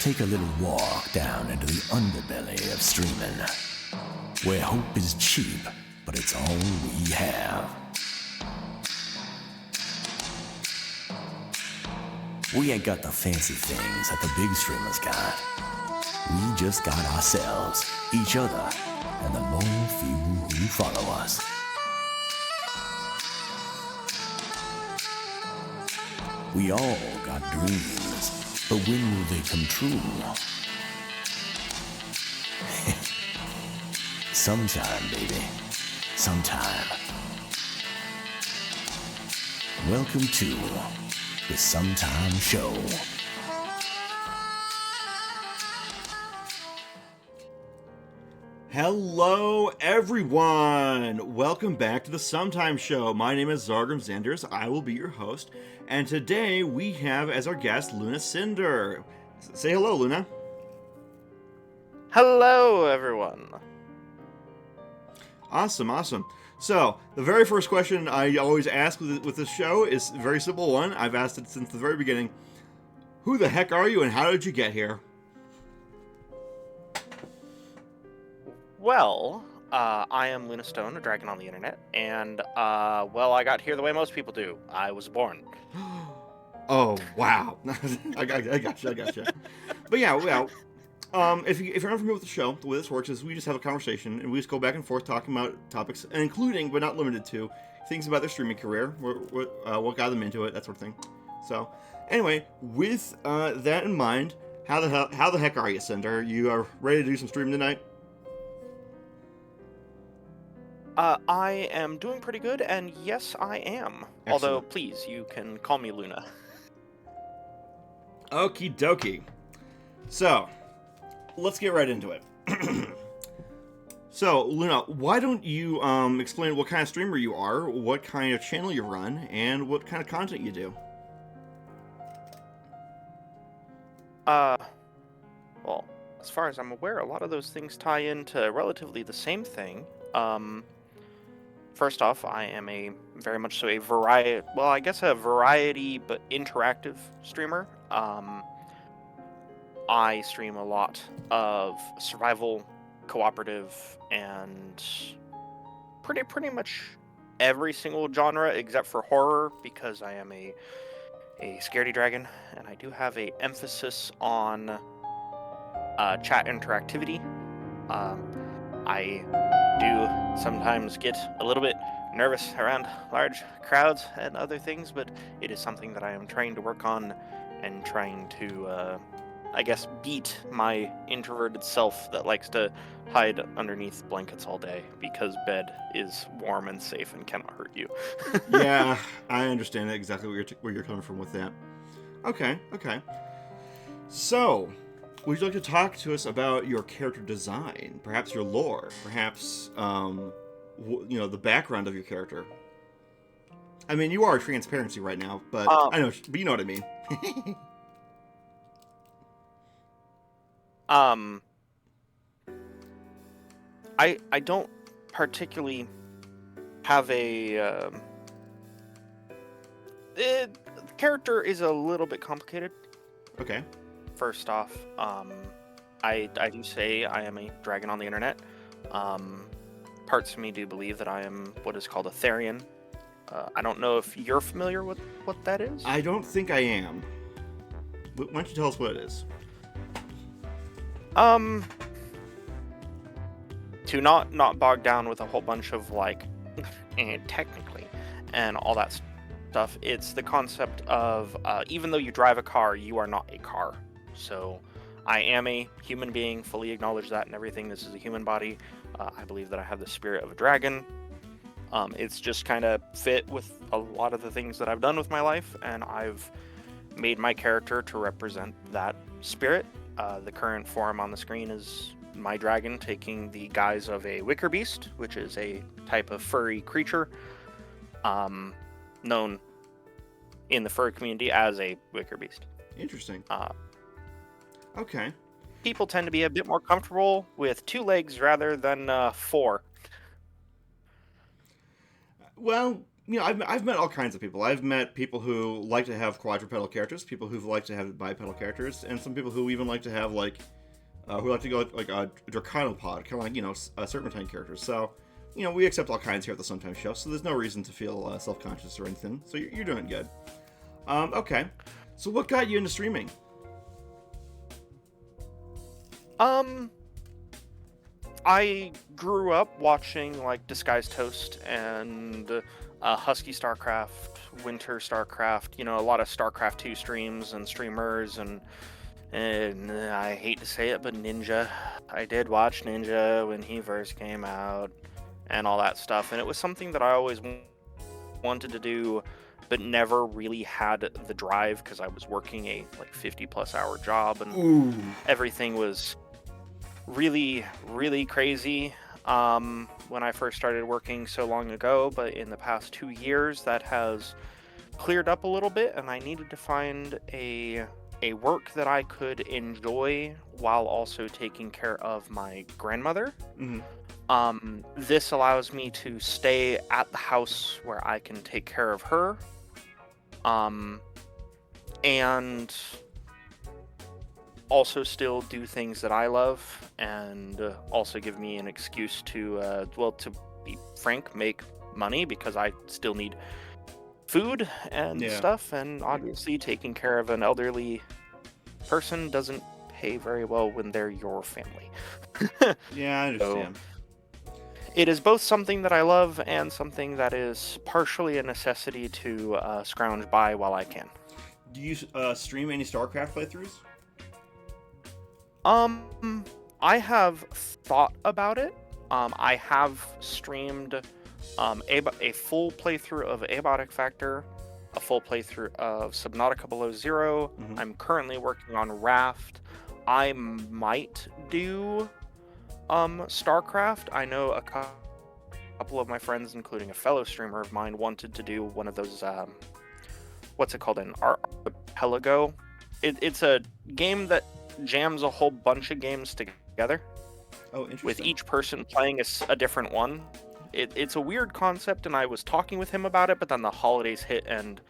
take a little walk down into the underbelly of streaming, where hope is cheap, but it's all we have. We ain't got the fancy things that the big streamers got. We just got ourselves, each other, and the loyal few who follow us. We all got dreams, but when will they come true? Sometime, baby. Sometime. Welcome to the Sometime Show. Hello, everyone! Welcome back to the Sometime Show. My name is Zargrim Zanders. I will be your host. And today we have as our guest LunaCynder. Say hello, Luna. Hello, everyone. Awesome. So, the very first question I always ask with this show is a very simple one. I've asked it since the very beginning. Who the heck are you and how did you get here? Well, I am Luna Stone, a dragon on the internet, and, I got here the way most people do. I was born. Oh, wow. I gotcha. But yeah, well, if you're not familiar with the show, the way this works is we just have a conversation, and we just go back and forth talking about topics, and including, but not limited to, things about their streaming career, what got them into it, that sort of thing. So, anyway, with that in mind, how the heck are you, Cinder? You are ready to do some streaming tonight? I am doing pretty good, and yes, I am. Excellent. Although, please, you can call me Luna. Okie dokie. So, let's get right into it. So, Luna, why don't you explain what kind of streamer you are, what kind of channel you run, and what kind of content you do? Well, as far as I'm aware, a lot of those things tie into relatively the same thing. First off, I am very much so a variety but interactive streamer. I stream a lot of survival, cooperative, and pretty much every single genre except for horror, because I am a scaredy dragon, and I do have a emphasis on chat interactivity. I do sometimes get a little bit nervous around large crowds and other things, but it is something that I am trying to work on and trying to, beat my introverted self that likes to hide underneath blankets all day because bed is warm and safe and cannot hurt you. Yeah, I understand exactly where you're coming from with that. Okay. So, would you like to talk to us about your character design, perhaps your lore, perhaps the background of your character? I mean, you are transparency right now, but I know, but you know what I mean. I don't particularly have a the character is a little bit complicated. Okay. First off, I do say I am a dragon on the internet. Parts of me do believe that I am what is called a Therian. I don't know if you're familiar with what that is. I don't think I am. Why don't you tell us what it is? To not bog down with a whole bunch of technically, and all that stuff, it's the concept of even though you drive a car, you are not a car. So I am a human being, fully acknowledge that and everything. This is a human body. I believe that I have the spirit of a dragon. It's just kind of fit with a lot of the things that I've done with my life, and I've made my character to represent that spirit. The current form on the screen is my dragon taking the guise of a wicker beast, which is a type of furry creature known in the furry community as a wicker beast. Interesting. Okay. People tend to be a bit more comfortable with 2 legs rather than 4. Well, I've met all kinds of people. I've met people who like to have quadrupedal characters, people who like to have bipedal characters, and some people who even like to have who like to go like a Draconopod, kind of like serpentine characters. So we accept all kinds here at the Sometimes Show, so there's no reason to feel self-conscious or anything. So you're doing good. Okay, so what got you into streaming? I grew up watching like Disguised Toast and Husky StarCraft, Winter StarCraft. A lot of StarCraft 2 streams and streamers, and I hate to say it, but Ninja. I did watch Ninja when he first came out, and all that stuff. And it was something that I always wanted to do, but never really had the drive because I was working a 50+ hour job, and everything was really, really crazy when I first started working so long ago. But in the past 2 years, that has cleared up a little bit, and I needed to find a work that I could enjoy while also taking care of my grandmother. This allows me to stay at the house where I can take care of her, and also still do things that I love, and also give me an excuse to be frank, make money, because I still need food and stuff, and obviously taking care of an elderly person doesn't pay very well when they're your family. Yeah, I understand. So, it is both something that I love and something that is partially a necessity to scrounge by while I can. Do you stream any StarCraft playthroughs? I have thought about it. I have streamed a full playthrough of Abiotic Factor, a full playthrough of Subnautica Below Zero. I'm currently working on Raft. I might do StarCraft. I know a couple of my friends, including a fellow streamer of mine, wanted to do one of those, what's it called, an archipelago. It's a game that jams a whole bunch of games together. Oh, interesting. With each person playing a different one. It's a weird concept, and I was talking with him about it, but then the holidays hit, and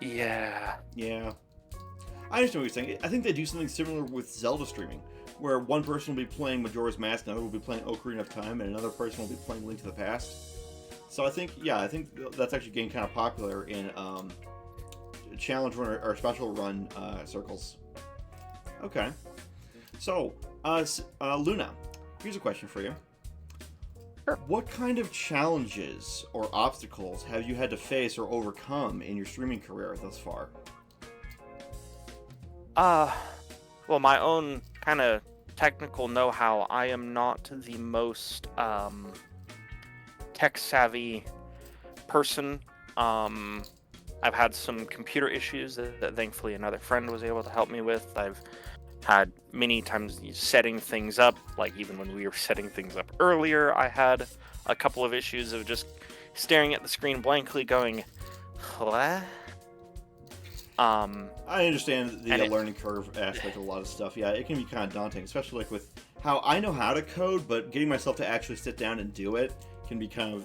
yeah. I understand what you're saying. I think they do something similar with Zelda streaming, where one person will be playing Majora's Mask, another will be playing Ocarina of Time, and another person will be playing Link to the Past. So I think that's actually getting kind of popular in challenge run or special run circles. Okay. So, Luna, here's a question for you. Sure. What kind of challenges or obstacles have you had to face or overcome in your streaming career thus far? Well, my own kind of technical know-how, I am not the most tech-savvy person. I've had some computer issues that thankfully another friend was able to help me with. I've had many times setting things up, like even when we were setting things up earlier, I had a couple of issues of just staring at the screen blankly going, what? I understand the learning curve aspect of a lot of stuff. Yeah, it can be kind of daunting, especially with how I know how to code, but getting myself to actually sit down and do it can be kind of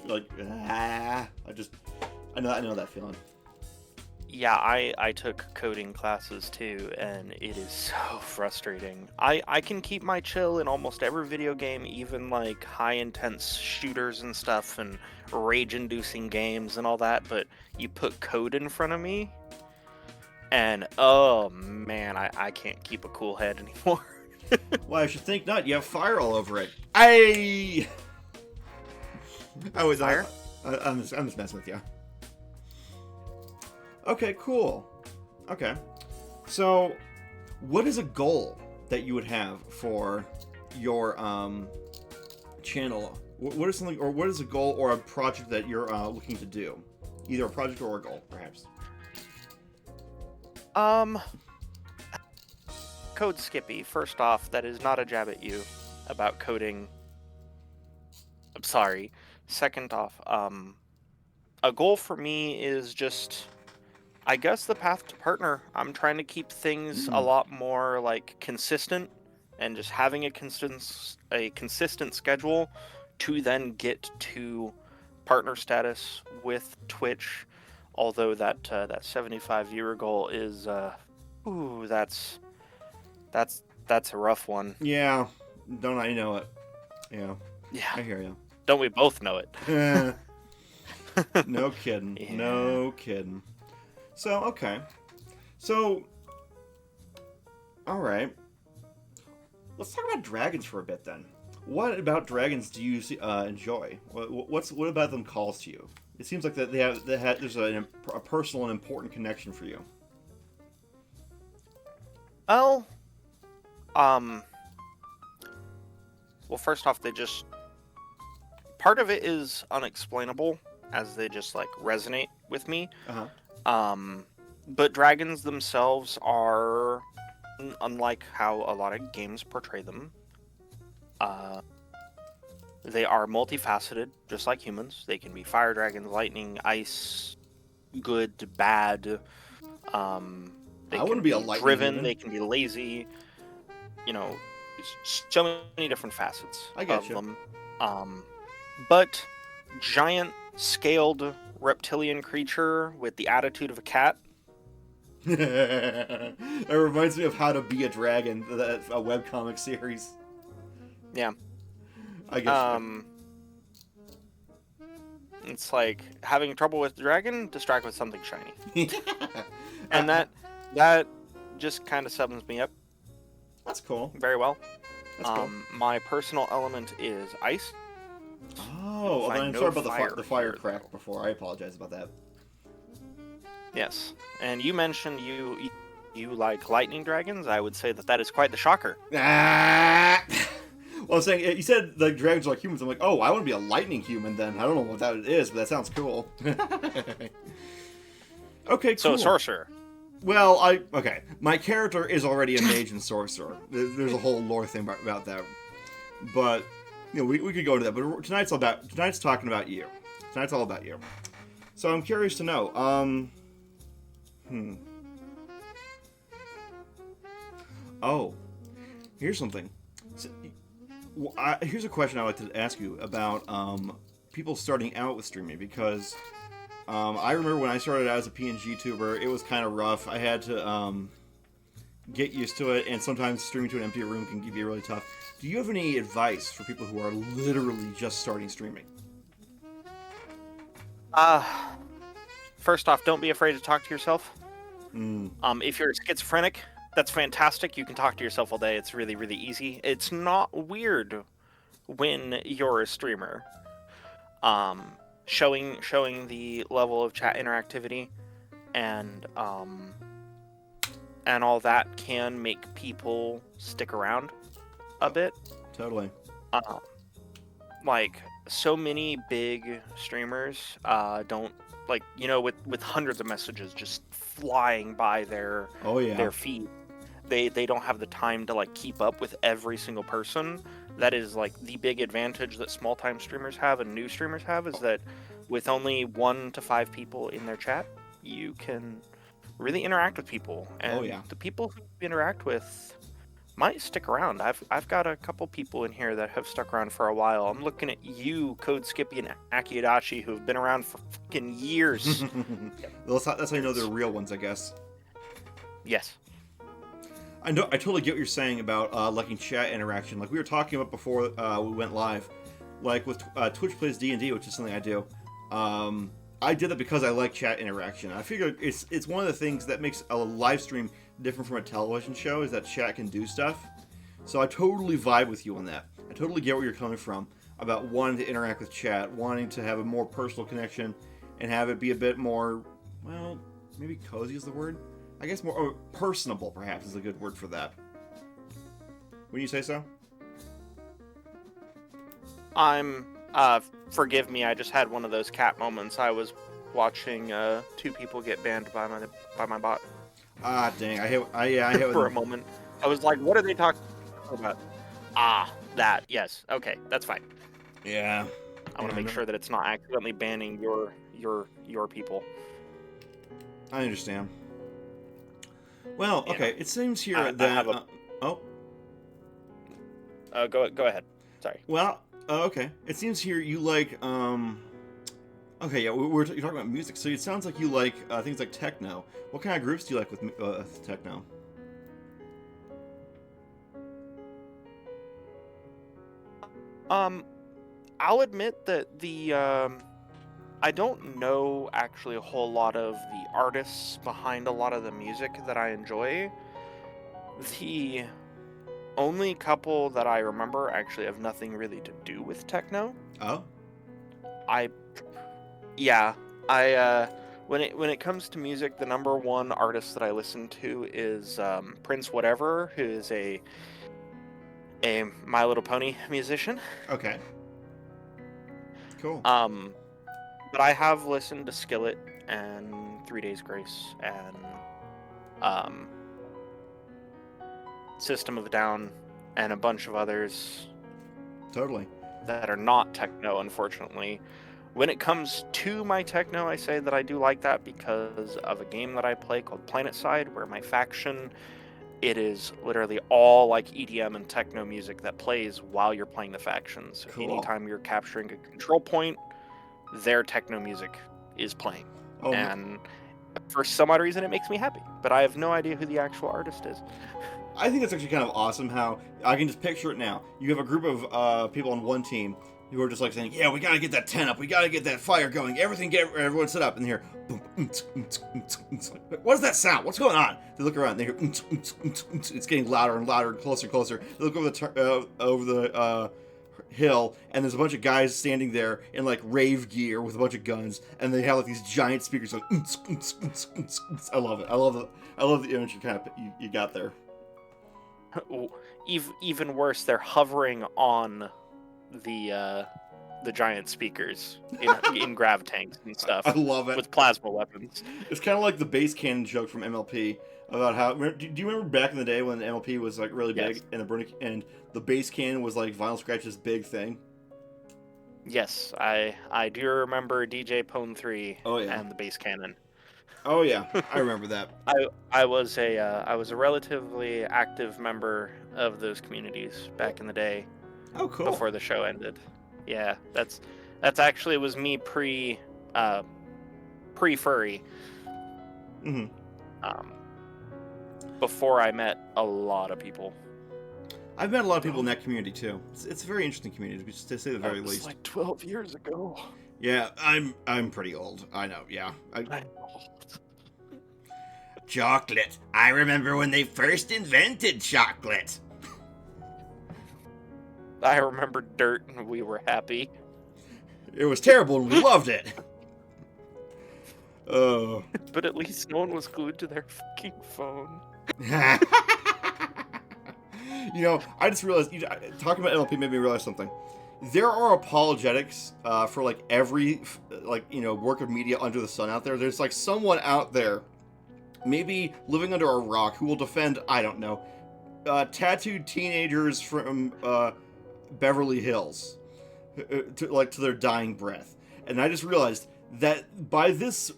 I know that feeling. Yeah, I took coding classes too, and it is so frustrating. I can keep my chill in almost every video game, even high intense shooters and stuff, and rage-inducing games and all that, but you put code in front of me, and oh man, I can't keep a cool head anymore. Well, I should think not. You have fire all over it. I was fire? I'm just messing with you. Okay, cool. Okay. So, what is a goal that you would have for your channel? What is something, or what is a goal or a project that you're looking to do? Either a project or a goal, perhaps. Code Skippy, first off, that is not a jab at you about coding. I'm sorry. Second off, a goal for me is just, I guess, the path to partner. I'm trying to keep things a lot more consistent, and just having a consistent schedule to then get to partner status with Twitch, although that 75 viewer goal is ooh, that's a rough one. Yeah, don't I know it? Yeah, Yeah, I hear you. don't we both know it? No kidding. Yeah. No kidding. So, okay. So, all right. Let's talk about dragons for a bit then. What about dragons do you enjoy? What about them calls to you? It seems like that there's a personal and important connection for you. Well, well, first off, part of it is unexplainable, as they just like resonate with me. But dragons themselves are, unlike how a lot of games portray them, they are multifaceted, just like humans. They can be fire dragons, lightning, ice, good, bad. They I can wouldn't be a lightning driven. human. They can be lazy. You know, so many different facets I get of you. them. But giant scaled reptilian creature with the attitude of a cat. It reminds me of How to Be a Dragon, a webcomic series. Yeah. I guess. It's like having trouble with the dragon, distract with something shiny. And that just kind of sums me up That's cool. very well. That's cool. My personal element is ice. Oh, well, find then I'm no sorry about fire the fire here, crack though. before. I apologize about that. Yes. And you mentioned you like lightning dragons. I would say that is quite the shocker. Ah! Well, I'm saying, you said like dragons are like humans. I'm like, oh, I want to be a lightning human then. I don't know what that is, but that sounds cool. Okay, cool. So a sorcerer. Well, okay. My character is already a mage and sorcerer. There's a whole lore thing about that. But, you know, we could go into that. But tonight's talking about you. Tonight's all about you. So I'm curious to know, Oh, here's something. So, here's a question I'd like to ask you about people starting out with streaming, because I remember when I started out as a PNG tuber, it was kind of rough. I had to get used to it, and sometimes streaming to an empty room can be really tough. Do you have any advice for people who are literally just starting streaming? First off, don't be afraid to talk to yourself. Mm. If you're schizophrenic, that's fantastic. You can talk to yourself all day. It's really, really easy. It's not weird when you're a streamer. Showing the level of chat interactivity and all that can make people stick around a bit. Totally. Like so many big streamers don't, like, you know, with hundreds of messages just flying by their feed. They don't have the time to like keep up with every single person. That is like the big advantage that small time streamers have and new streamers have, is that with only 1 to 5 people in their chat, you can really interact with people. And the people who you interact with might stick around. I've got a couple people in here that have stuck around for a while. I'm looking at you, Code Skippy and Akiadachi, who've been around for fucking years. That's how you know they're real ones, I guess. Yes. I totally get what you're saying about liking chat interaction. Like we were talking about before we went live, like with Twitch Plays D&D, which is something I do. I did it because I like chat interaction. I figure it's one of the things that makes a live stream different from a television show, is that chat can do stuff. So I totally vibe with you on that. I totally get where you're coming from about wanting to interact with chat, wanting to have a more personal connection, and have it be a bit more, well, maybe cozy is the word? I guess more personable, perhaps, is a good word for that. Wouldn't you say so? Forgive me, I just had one of those cat moments. I was watching 2 people get banned by my bot. Ah, dang! I hate for a moment. I was like, "What are they talking about?" That. Yes. Okay, that's fine. Yeah. I want to make sure that it's not accidentally banning your people. I understand. Well, okay. Yeah. It seems here that. Go ahead. Sorry. Well, okay. It seems here you like Okay, yeah, you're talking about music, so it sounds like you like things like techno. What kind of groups do you like with techno? Um, I'll admit that I don't know actually a whole lot of the artists behind a lot of the music that I enjoy. The only couple that I remember actually have nothing really to do with techno. Oh, I Yeah, I when it comes to music, the number one artist that I listen to is Prince Whatever, who is a My Little Pony musician. okay, cool. Um, but I have listened to Skillet and 3 Days Grace and um, System of a Down and a bunch of others Totally. that are not techno, unfortunately. When it comes to my techno, I say that I do like that because of a game that I play called PlanetSide, where my faction, it is literally all like EDM and techno music that plays while you're playing the factions. Cool. Anytime you're capturing a control point, their techno music is playing. Oh, And for some odd reason, it makes me happy. But I have no idea who the actual artist is. I think it's actually kind of awesome how I can just picture it now. You have a group of people on one team who are just like saying, "Yeah, we gotta get that tent up. We gotta get that fire going. Everyone set up." And here, boom, what is that sound? What's going on? They look around. They hear, it's getting louder and louder and closer and closer. They look over the hill, and there's a bunch of guys standing there in like rave gear with a bunch of guns, and they have like these giant speakers. Like, I love it. I love the image you got there. Even worse, they're hovering on the giant speakers in grav tanks and stuff. I love it. With plasma weapons. It's kind of like the base cannon joke from MLP about how. Do you remember back in the day when MLP was like really big Yes. and the base cannon was like Vinyl Scratch's big thing? Yes, I do remember DJ Pone 3 Oh, yeah. and the bass cannon. Oh yeah, I remember that. I was a relatively active member of those communities back in the day. Oh, cool. Before the show ended. Yeah, that's actually was me pre furry. Mm-hmm. Before I met a lot of people. I've met a lot of people in that community too. It's a very interesting community, to say the very That was least. like 12 years ago. Yeah, I'm pretty old. I know. Yeah. I'm old. Chocolate. I remember when they first invented chocolate. I remember dirt and we were happy. It was terrible and we loved it. Oh. But at least no one was glued to their fucking phone. You know, I just realized, talking about NLP made me realize something. There are apologetics for like every work of media under the sun out there. There's like someone out there, maybe living under a rock, who will defend, I don't know, tattooed teenagers from Beverly Hills to their dying breath. And I just realized that by this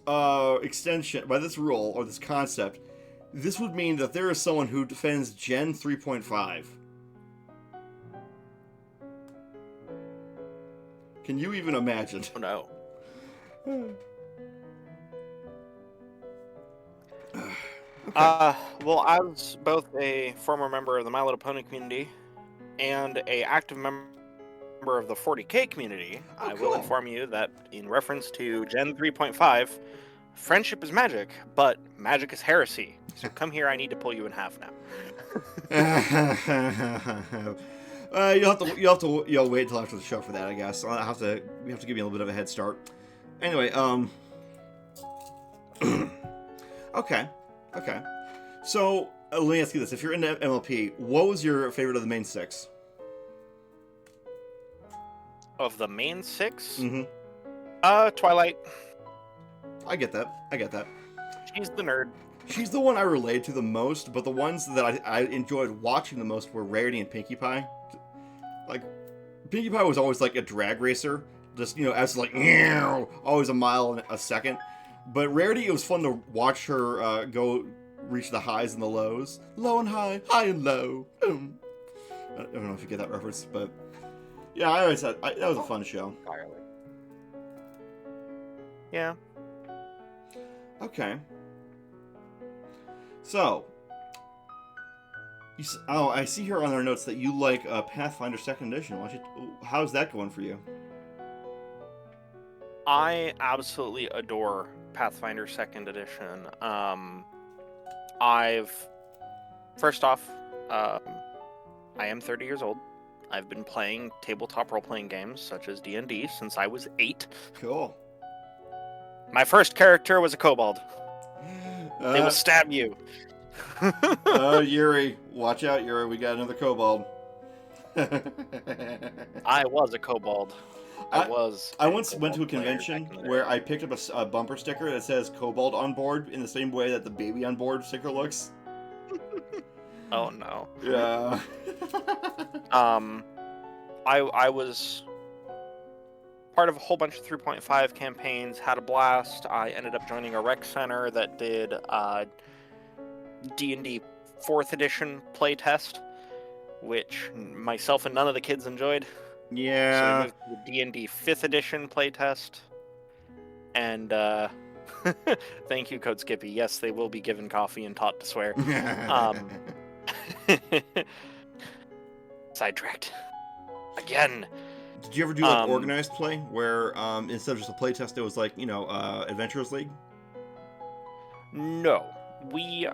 extension, by this rule or this concept, this would mean that there is someone who defends Gen 3.5. Can you even imagine? Oh no. Okay. Well, as both a former member of the My Little Pony community and a active member of the 40K community, Oh, I cool. will inform you that in reference to Gen 3.5, friendship is magic, but magic is heresy. So come here, I need to pull you in half now. You'll have to wait until after the show for that, I guess. We have to give you a little bit of a head start. Anyway, okay. So let me ask you this: if you're into MLP, what was your favorite of the main six? Of the main six, Mm-hmm. Twilight. I get that. She's the nerd. She's the one I relate to the most, but the ones that I enjoyed watching the most were Rarity and Pinkie Pie. Like, Pinkie Pie was always like a drag racer, just, as like, always a mile a second. But Rarity, it was fun to watch her go reach the highs and the lows. Low and high, high and low. I don't know if you get that reference, but yeah, I always said that was a fun show. Entirely. Yeah. Okay. So, I see here on our notes that you like Pathfinder Second Edition. How's that going for you? I absolutely adore Pathfinder Second Edition. First off, I am 30 years old. I've been playing tabletop role-playing games such as D&D since I was 8. Cool. My first character was a kobold. They will stab you. Yuri. Watch out, Yuri. We got another kobold. I was a kobold. I once went to a convention where I picked up a bumper sticker that says kobold on board in the same way that the baby on board sticker looks. Oh no. Yeah. I was part of a whole bunch of 3.5 campaigns, had a blast. I ended up joining a rec center that did D&D 4th edition playtest, which myself and none of the kids enjoyed. Yeah. So we moved to the D&D 5th edition playtest. And thank you, Code Skippy. Yes, they will be given coffee and taught to swear. Sidetracked. Again. Did you ever do like organized play where instead of just a playtest it was like, Adventurers League? No. We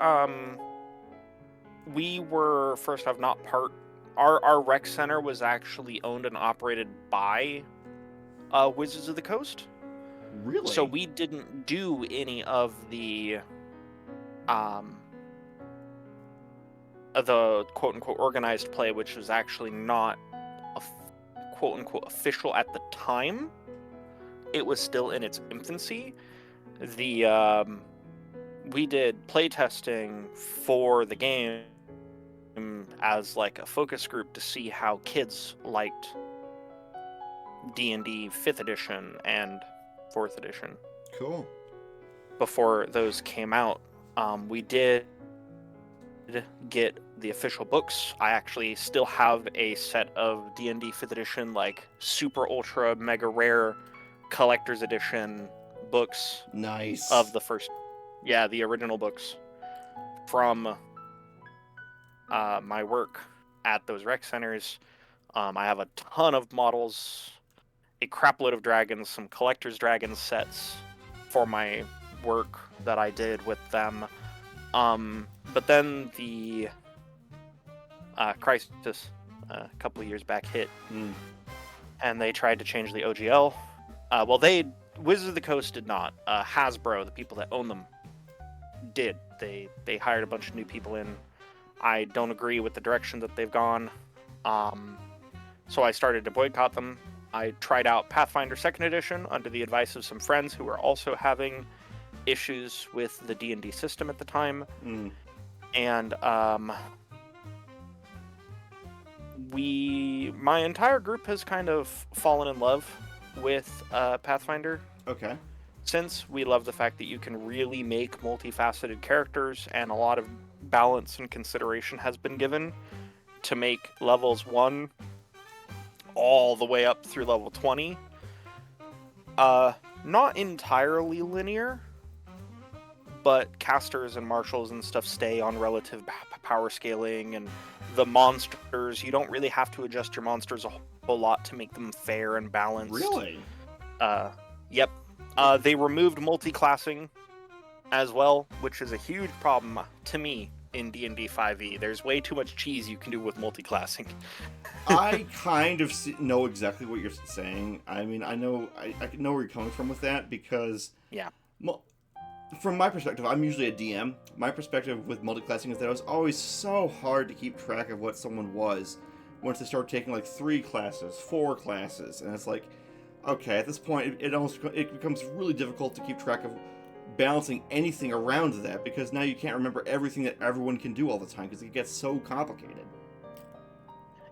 were first off not part. Our rec center was actually owned and operated by Wizards of the Coast. Really? So we didn't do any of the quote-unquote organized play, which was actually not quote-unquote official at the time. It was still in its infancy. We did playtesting for the game as like a focus group to see how kids liked D&D 5th edition and 4th edition. Cool. Before those came out, we did get the official books. I actually still have a set of D&D 5th edition, like super ultra mega rare collector's edition books. Nice. Of the first, the original books from my work at those rec centers. I have a ton of models, a crapload of dragons, some collector's dragon sets for my work that I did with them. But then the Crisis a couple of years back hit, and they tried to change the OGL. Wizards of the Coast did not. Hasbro, the people that own them, did. They hired a bunch of new people in. I don't agree with the direction that they've gone. So I started to boycott them. I tried out Pathfinder 2nd Edition under the advice of some friends who were also having issues with the D&D system at the time. And my entire group has kind of fallen in love with Pathfinder. Okay. Since we love the fact that you can really make multifaceted characters, and a lot of balance and consideration has been given to make levels 1 all the way up through level 20. Not entirely linear, but casters and marshals and stuff stay on relative power scaling, and the monsters, you don't really have to adjust your monsters a whole lot to make them fair and balanced. Really? Yep. They removed multi-classing as well, which is a huge problem to me in D&D 5e. There's way too much cheese you can do with multi-classing. I kind of know exactly what you're saying. I mean, I know where you're coming from with that, because from my perspective, I'm usually a DM. My perspective with multi-classing is that it was always so hard to keep track of what someone was once they start taking like 3 classes, 4 classes, and it's like, okay, at this point, it becomes really difficult to keep track of balancing anything around that, because now you can't remember everything that everyone can do all the time, because it gets so complicated.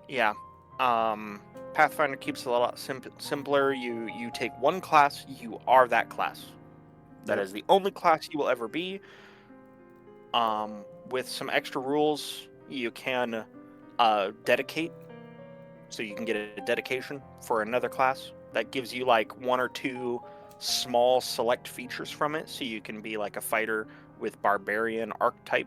Yeah. Pathfinder keeps it a lot simpler. You take one class, you are that class. That is the only class you will ever be. With some extra rules, you can dedicate. So you can get a dedication for another class. That gives you like 1 or 2 small select features from it. So you can be like a fighter with barbarian archetype,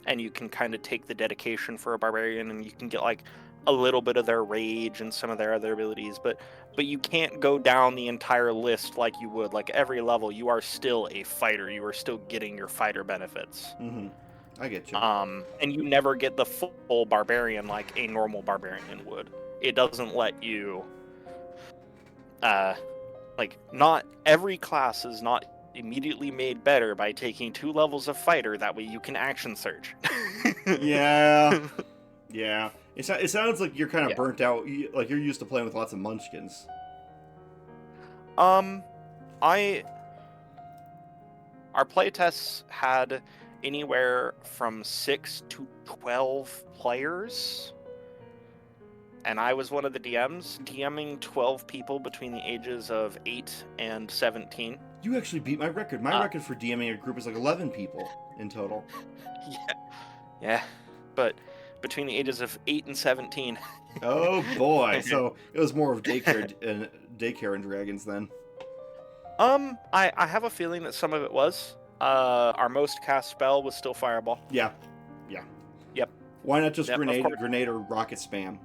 and you can kind of take the dedication for a barbarian, and you can get like a little bit of their rage and some of their other abilities, but you can't go down the entire list like you would. Like every level, you are still a fighter. You are still getting your fighter benefits. Mm-hmm. I get you. And you never get the full barbarian like a normal barbarian would. It doesn't let you. Like not every class is not immediately made better by taking 2 levels of fighter. That way you can action surge. Yeah. Yeah. It sounds like you're kind of Yeah. burnt out. Like you're used to playing with lots of munchkins. Our playtests had anywhere from 6 to 12 players, and I was one of the DMs, DMing 12 people between the ages of 8 and 17. You actually beat my record. My record for DMing a group is like 11 people in total. Yeah, but between the ages of 8 and 17. Oh boy! So it was more of daycare and dragons then. I have a feeling that some of it was. Our most cast spell was still Fireball. Yeah. Yep. Why not just Yep, of course. grenade or rocket spam?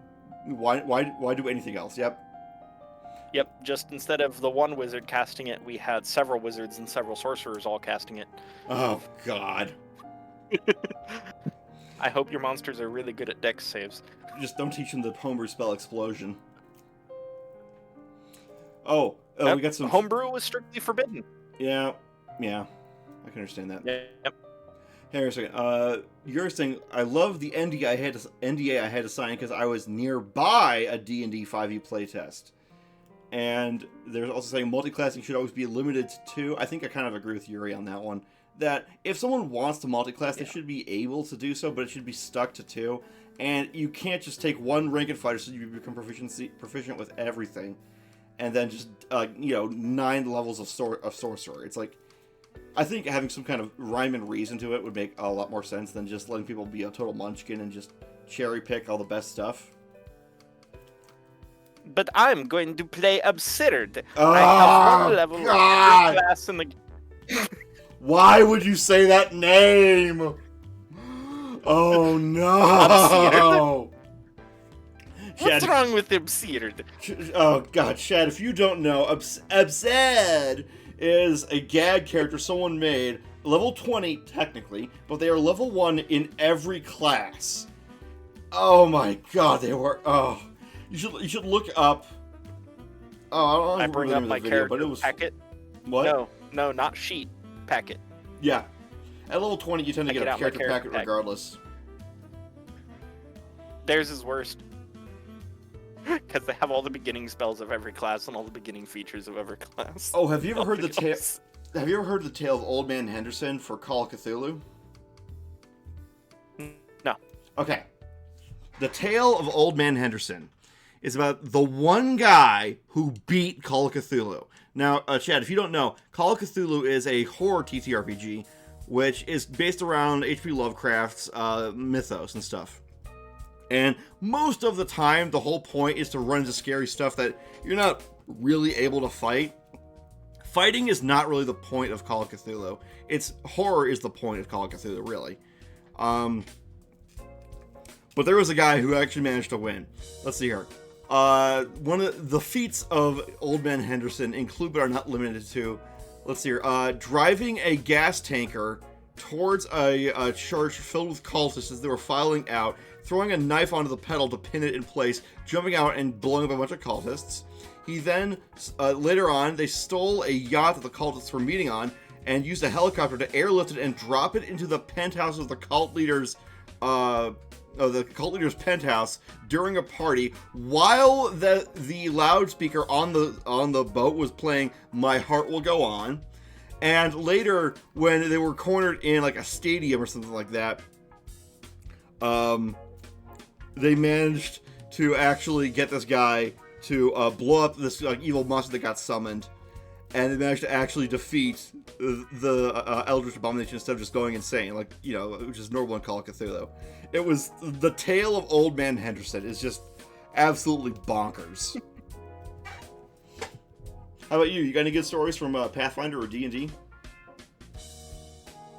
Why do anything else? Yep. Yep, just instead of the one wizard casting it, we had several wizards and several sorcerers all casting it. Oh God. I hope your monsters are really good at dex saves. Just don't teach them the homebrew spell explosion. Oh, Yep, we got some homebrew was strictly forbidden. Yeah, I can understand that. Yep. Hang on a second. You're saying I love the NDA I had to sign because I was nearby a D&D 5e playtest. And there's also saying multiclassing should always be limited to 2. I think I kind of agree with Yuri on that one. That if someone wants to multiclass, they should be able to do so, but it should be stuck to 2. And you can't just take one rank and fighter so you become proficient with everything, and then just 9 levels of sorcerer. It's like, I think having some kind of rhyme and reason to it would make a lot more sense than just letting people be a total munchkin and just cherry pick all the best stuff. But I'm going to play absurd. Oh, I have 1 level God. of class in the. Why would you say that name? Oh no! What's Chad, wrong with absurd? oh God, Chad, if you don't know, Absurd is a gag character someone made, level 20 technically, but they are level 1 in every class. Oh my God, they were. Oh, you should look up. Oh, I don't bring remember up the my video, character but it was packet. what? No, not sheet. Packet. Yeah, at level 20, you tend to I get get a out my character packet packet. regardless. Theirs is worst. Because they have all the beginning spells of every class and all the beginning features of every class. Oh, have you ever heard the Nothing tale? else. Have you ever heard the tale of Old Man Henderson for Call of Cthulhu? No. Okay. The tale of Old Man Henderson is about the one guy who beat Call of Cthulhu. Now, Chad, if you don't know, Call of Cthulhu is a horror TTRPG, which is based around H.P. Lovecraft's mythos and stuff. And most of the time, the whole point is to run into scary stuff that you're not really able to fight. Fighting is not really the point of Call of Cthulhu. It's horror is the point of Call of Cthulhu, really. But there was a guy who actually managed to win. Let's see here. One of the feats of Old Man Henderson include but are not limited to, let's see here, driving a gas tanker towards a church filled with cultists as they were filing out, throwing a knife onto the pedal to pin it in place, jumping out and blowing up a bunch of cultists. He then, later on, they stole a yacht that the cultists were meeting on and used a helicopter to airlift it and drop it into the penthouse of the cult leader's penthouse during a party, while the loudspeaker on the boat was playing "My Heart Will Go On." And later, when they were cornered in like a stadium or something like that, they managed to actually get this guy to blow up this evil monster that got summoned, and they managed to actually defeat the Eldritch Abomination instead of just going insane, like, which is normal in Call of Cthulhu. It was the tale of Old Man Henderson is just absolutely bonkers. How about you? You got any good stories from Pathfinder or D&D?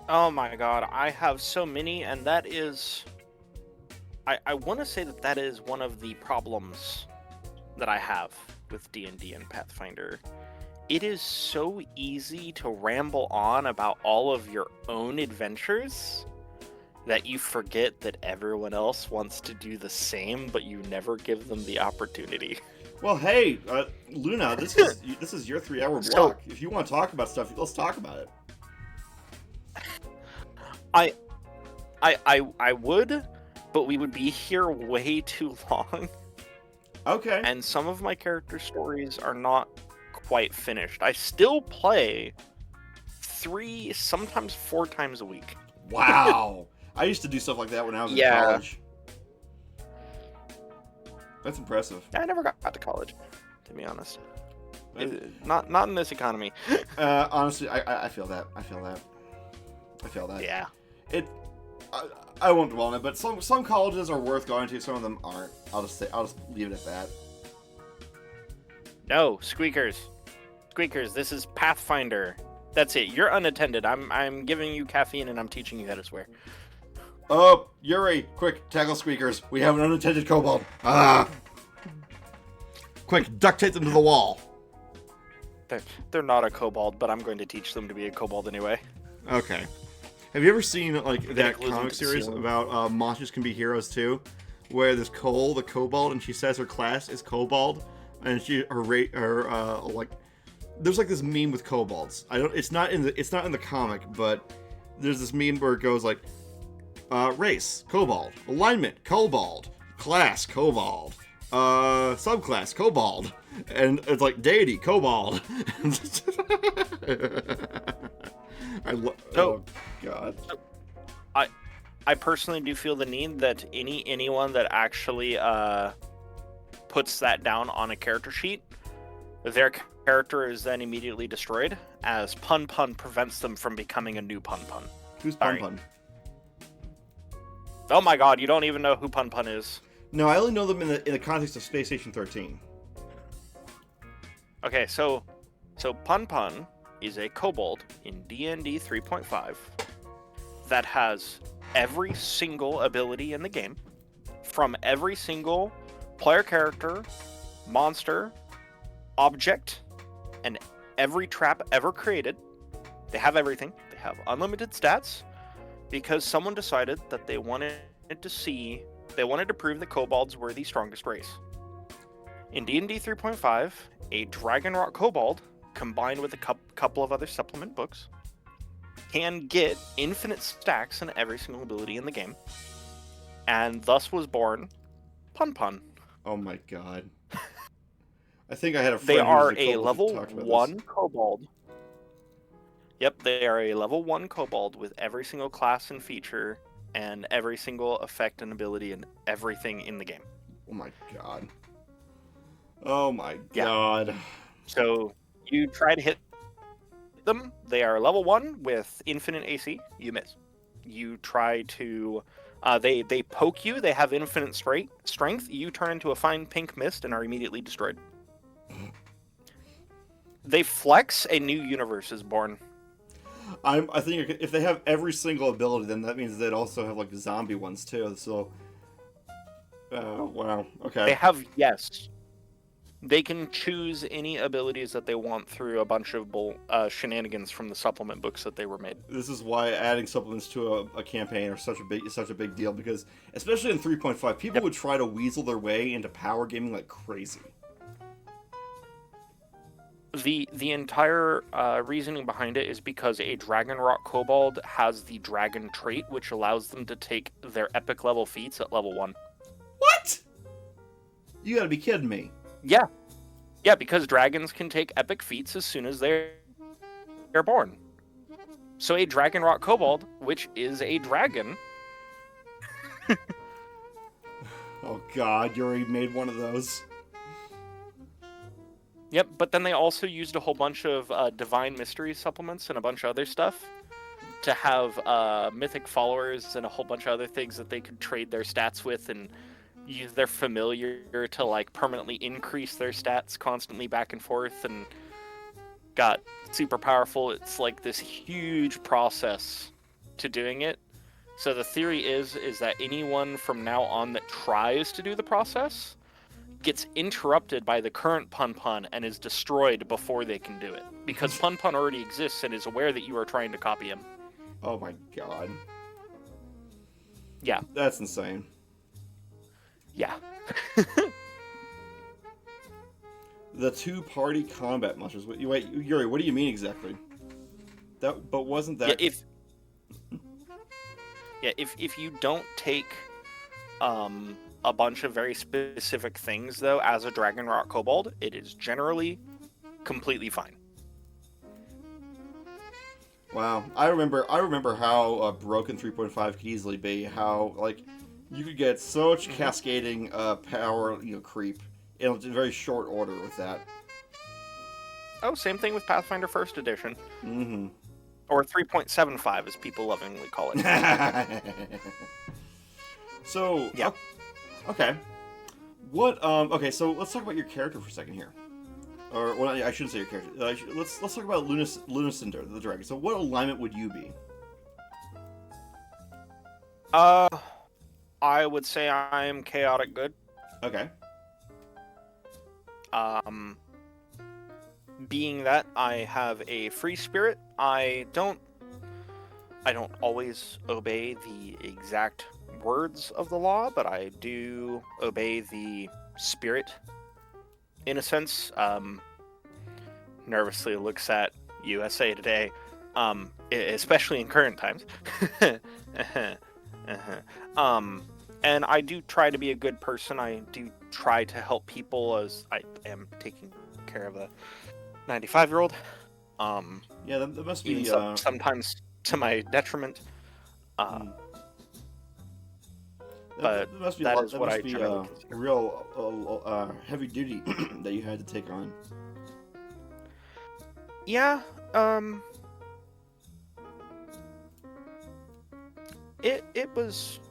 Oh my god, I have so many, and that is... I want to say that is one of the problems that I have with D&D and Pathfinder. It is so easy to ramble on about all of your own adventures that you forget that everyone else wants to do the same, but you never give them the opportunity. Well, hey, Luna, this is your 3-hour block. If you want to talk about stuff, let's talk about it. I would, but we would be here way too long. Okay. And some of my character stories are not quite finished. I still play 3, sometimes 4 times a week. Wow. I used to do stuff like that when I was in college. That's impressive. I never got to college, to be honest. Not in this economy. Honestly, I feel that. I feel that. Yeah. I won't dwell on it, but some colleges are worth going to. Some of them aren't. I'll just leave it at that. No, Squeakers. This is Pathfinder. That's it. You're unattended. I'm giving you caffeine and I'm teaching you how to swear. Oh, Yuri, quick, tackle Squeakers. We have an unattended kobold. Quick, duct tape them to the wall. They're not a kobold, but I'm going to teach them to be a kobold anyway. Okay. Have you ever seen that comic series about monsters can be heroes too, where there's Cole, the kobold, and she says her class is kobold, and there's like this meme with kobolds. It's not in the comic, but there's this meme where it goes like, race kobold, alignment kobold, class kobold, subclass kobold, and it's like deity kobold. Oh god. I personally do feel the need that anyone that actually puts that down on a character sheet, their character is then immediately destroyed, as Pun prevents them from becoming a new Pun. Who's Pun? Oh my god, you don't even know who Pun is. No, I only know them in the context of Space Station 13. Okay, so Pun is a kobold in D&D 3.5 that has every single ability in the game from every single player character, monster, object, and every trap ever created. They have everything. They have unlimited stats because someone decided that they wanted to prove that kobolds were the strongest race. In D&D 3.5, a Dragon Rock kobold, combined with a couple of other supplement books, can get infinite stacks in every single ability in the game, and thus was born Pun. Oh my god. I think I had a friend They are who was a level 1 kobold. Yep, they are a level 1 kobold with every single class and feature, and every single effect and ability and everything in the game. Oh my god. Oh my god. So you try to hit them. They are level 1 with infinite AC. You miss. You try to... they poke you. They have infinite strength. You turn into a fine pink mist and are immediately destroyed. They flex. A new universe is born. I think if they have every single ability, then that means they'd also have like zombie ones too. So, wow, okay. They have, yes. They can choose any abilities that they want through a bunch of shenanigans from the supplement books that they were made. This is why adding supplements to a campaign are such a big deal, because especially in 3.5, people would try to weasel their way into power gaming like crazy. The entire reasoning behind it is because a Dragon Rock kobold has the dragon trait, which allows them to take their epic level feats at level 1. What? You gotta be kidding me. Yeah, because dragons can take epic feats as soon as they're born. So a Dragon Rock kobold, which is a dragon... Oh god, you already made one of those. Yep, but then they also used a whole bunch of Divine Mystery supplements and a bunch of other stuff to have mythic followers and a whole bunch of other things that they could trade their stats with and use their familiar to like permanently increase their stats constantly back and forth and got super powerful. It's like this huge process to doing it. So the theory is that anyone from now on that tries to do the process gets interrupted by the current Pun Pun and is destroyed before they can do it. Because Pun Pun already exists and is aware that you are trying to copy him. Oh my god. Yeah. That's insane. Yeah. The two-party combat monsters. Wait, Yuri, what do you mean exactly? But wasn't that? If you don't take a bunch of very specific things though as a Dragon Rock Kobold, it is generally completely fine. Wow, I remember how broken 3.5 could easily be. How like you could get so much cascading power, creep in a very short order with that. Oh, same thing with Pathfinder First Edition. Mm-hmm. Or 3.75, as people lovingly call it. So yeah. Okay. What? Okay, so let's talk about your character for a second here. Or well, I shouldn't say your character. Let's talk about LunaCynder, the dragon. So, what alignment would you be? I would say I'm chaotic good. Okay. Being that I have a free spirit, I don't always obey the exact words of the law, but I do obey the spirit in a sense. Nervously looks at USA Today, especially in current times. And I do try to be a good person. I do try to help people as I am taking care of a 95-year-old. Yeah, that must be sometimes to my detriment. But that is what I generally consider. Real heavy duty that you had to take on. Yeah, it was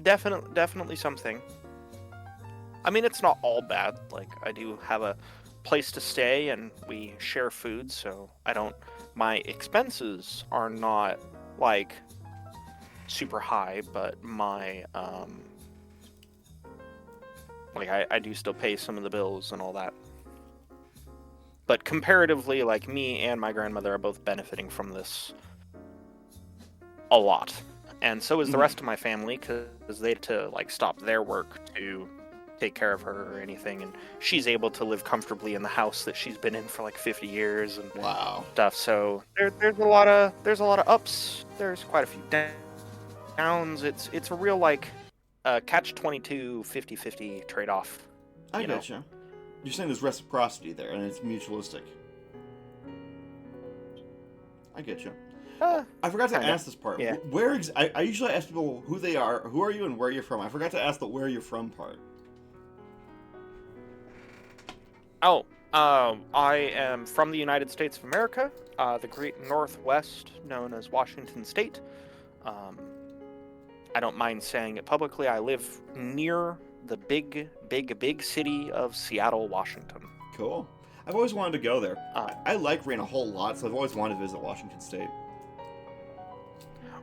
definitely something. I mean, it's not all bad. Like, I do have a place to stay and we share food, so my expenses are not like super high, but my I do still pay some of the bills and all that. But comparatively, like, me and my grandmother are both benefiting from this a lot. And so is the rest of my family, because they had to, like, stop their work to take care of her or anything. And she's able to live comfortably in the house that she's been in for, like, 50 years and stuff. So there's a lot of ups. There's quite a few downs. It's a real, like, catch-22, 50-50 trade-off. I gotcha. You're saying there's reciprocity there, and it's mutualistic. I get you. I forgot to ask this part. Yeah. I usually ask people who they are, who are you, and where you're from. I forgot to ask the where you're from part. Oh, I am from the United States of America, the Great Northwest, known as Washington State. I don't mind saying it publicly. I live near the big city of Seattle, Washington. Cool. I've always wanted to go there. I like rain a whole lot, so I've always wanted to visit Washington State.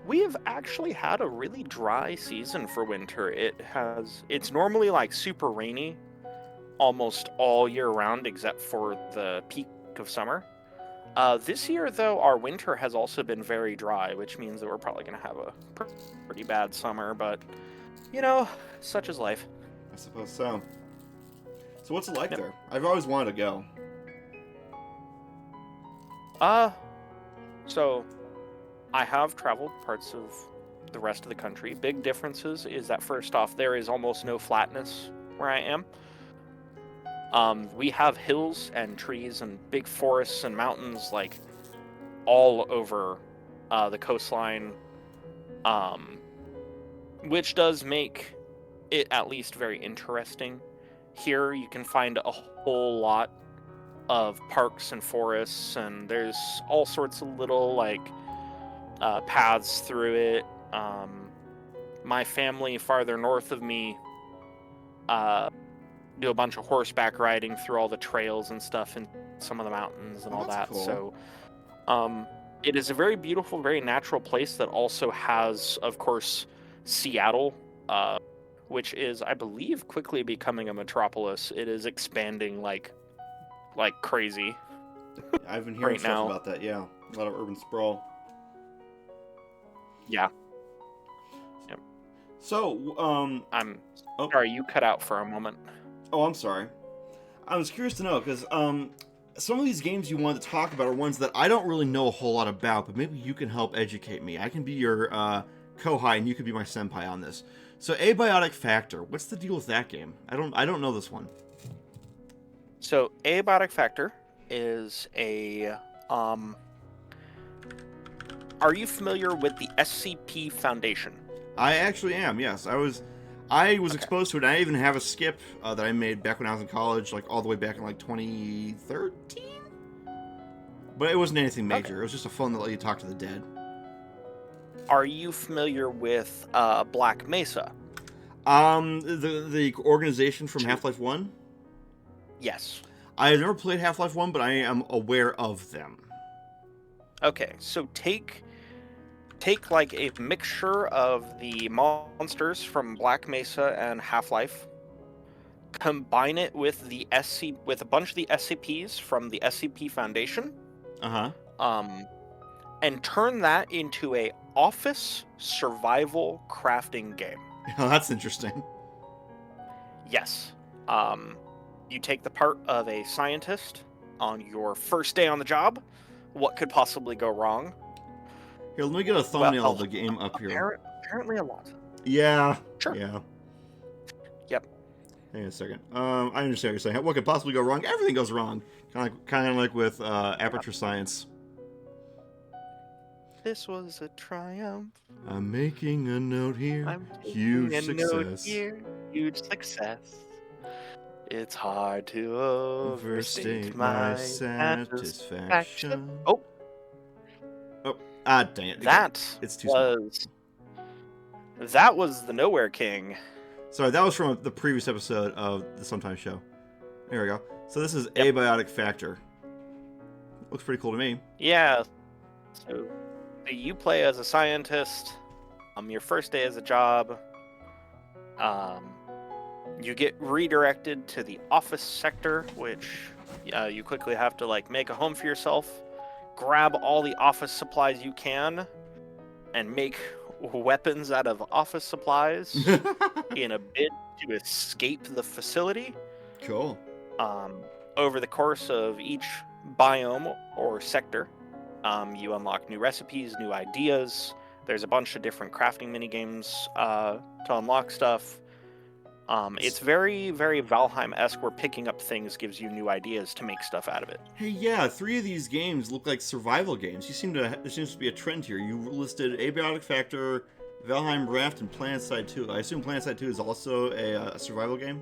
We have actually had a really dry season for winter. It's normally like super rainy almost all year round except for the peak of summer. This year, though, our winter has also been very dry, which means that we're probably going to have a pretty bad summer, but, such is life. I suppose so. So what's it like there? I've always wanted to go. So I have traveled parts of the rest of the country. Big differences is that, first off, there is almost no flatness where I am. We have hills and trees and big forests and mountains, like, all over the coastline, which does make it at least very interesting. Here you can find a whole lot of parks and forests, and there's all sorts of little, like, paths through it. My family farther north of me do a bunch of horseback riding through all the trails and stuff in some of the mountains and all That's that. cool. So, it is a very beautiful, very natural place that also has, of course, Seattle, which is, I believe, quickly becoming a metropolis. It is expanding like crazy I've been hearing right stuff now. about that. Yeah, a lot of urban sprawl. Yeah. Yep. So, I'm oh. sorry, you cut out for a moment. Oh, I'm sorry. I was curious to know because some of these games you wanted to talk about are ones that I don't really know a whole lot about, but maybe you can help educate me. I can be your kohai, and you could be my senpai on this. So, Abiotic Factor. What's the deal with that game? I don't know this one. So, Abiotic Factor is a Are you familiar with the SCP Foundation? I actually am. Yes, I was exposed to it. I even have a skip that I made back when I was in college, like all the way back in like 2013. But it wasn't anything major. Okay. It was just a phone that let you talk to the dead. Are you familiar with Black Mesa? The organization from Half-Life 1? Yes. I have never played Half-Life 1, but I am aware of them. Okay, so take like a mixture of the monsters from Black Mesa and Half-Life, combine it with with a bunch of the SCPs from the SCP Foundation, and turn that into a office survival crafting game. Oh, that's interesting. Yes. You take the part of a scientist on your first day on the job. What could possibly go wrong? Here, let me get a thumbnail of the game up here. Apparently a lot. Yeah. Sure. Yeah. Yep. Hang on a second. I understand what you're saying. What could possibly go wrong? Everything goes wrong. Kind of like with Aperture Science. This was a triumph. I'm making a note here. Huge success. Huge success. It's hard to overstate my satisfaction. Oh. Dang it. It's too small. That was the Nowhere King. Sorry, that was from the previous episode of the Sometimes Show. There we go. So this is Abiotic Factor. Looks pretty cool to me. Yeah. So you play as a scientist. Your first day as a job. You get redirected to the office sector, which you quickly have to like make a home for yourself. Grab all the office supplies you can, and make weapons out of office supplies in a bid to escape the facility. Cool. Over the course of each biome or sector, you unlock new recipes, new ideas. There's a bunch of different crafting minigames to unlock stuff. It's very, very Valheim-esque, where picking up things gives you new ideas to make stuff out of it. Hey, yeah, 3 of these games look like survival games. There seems to be a trend here. You listed Abiotic Factor, Valheim Raft, and PlanetSide 2. I assume PlanetSide 2 is also a survival game?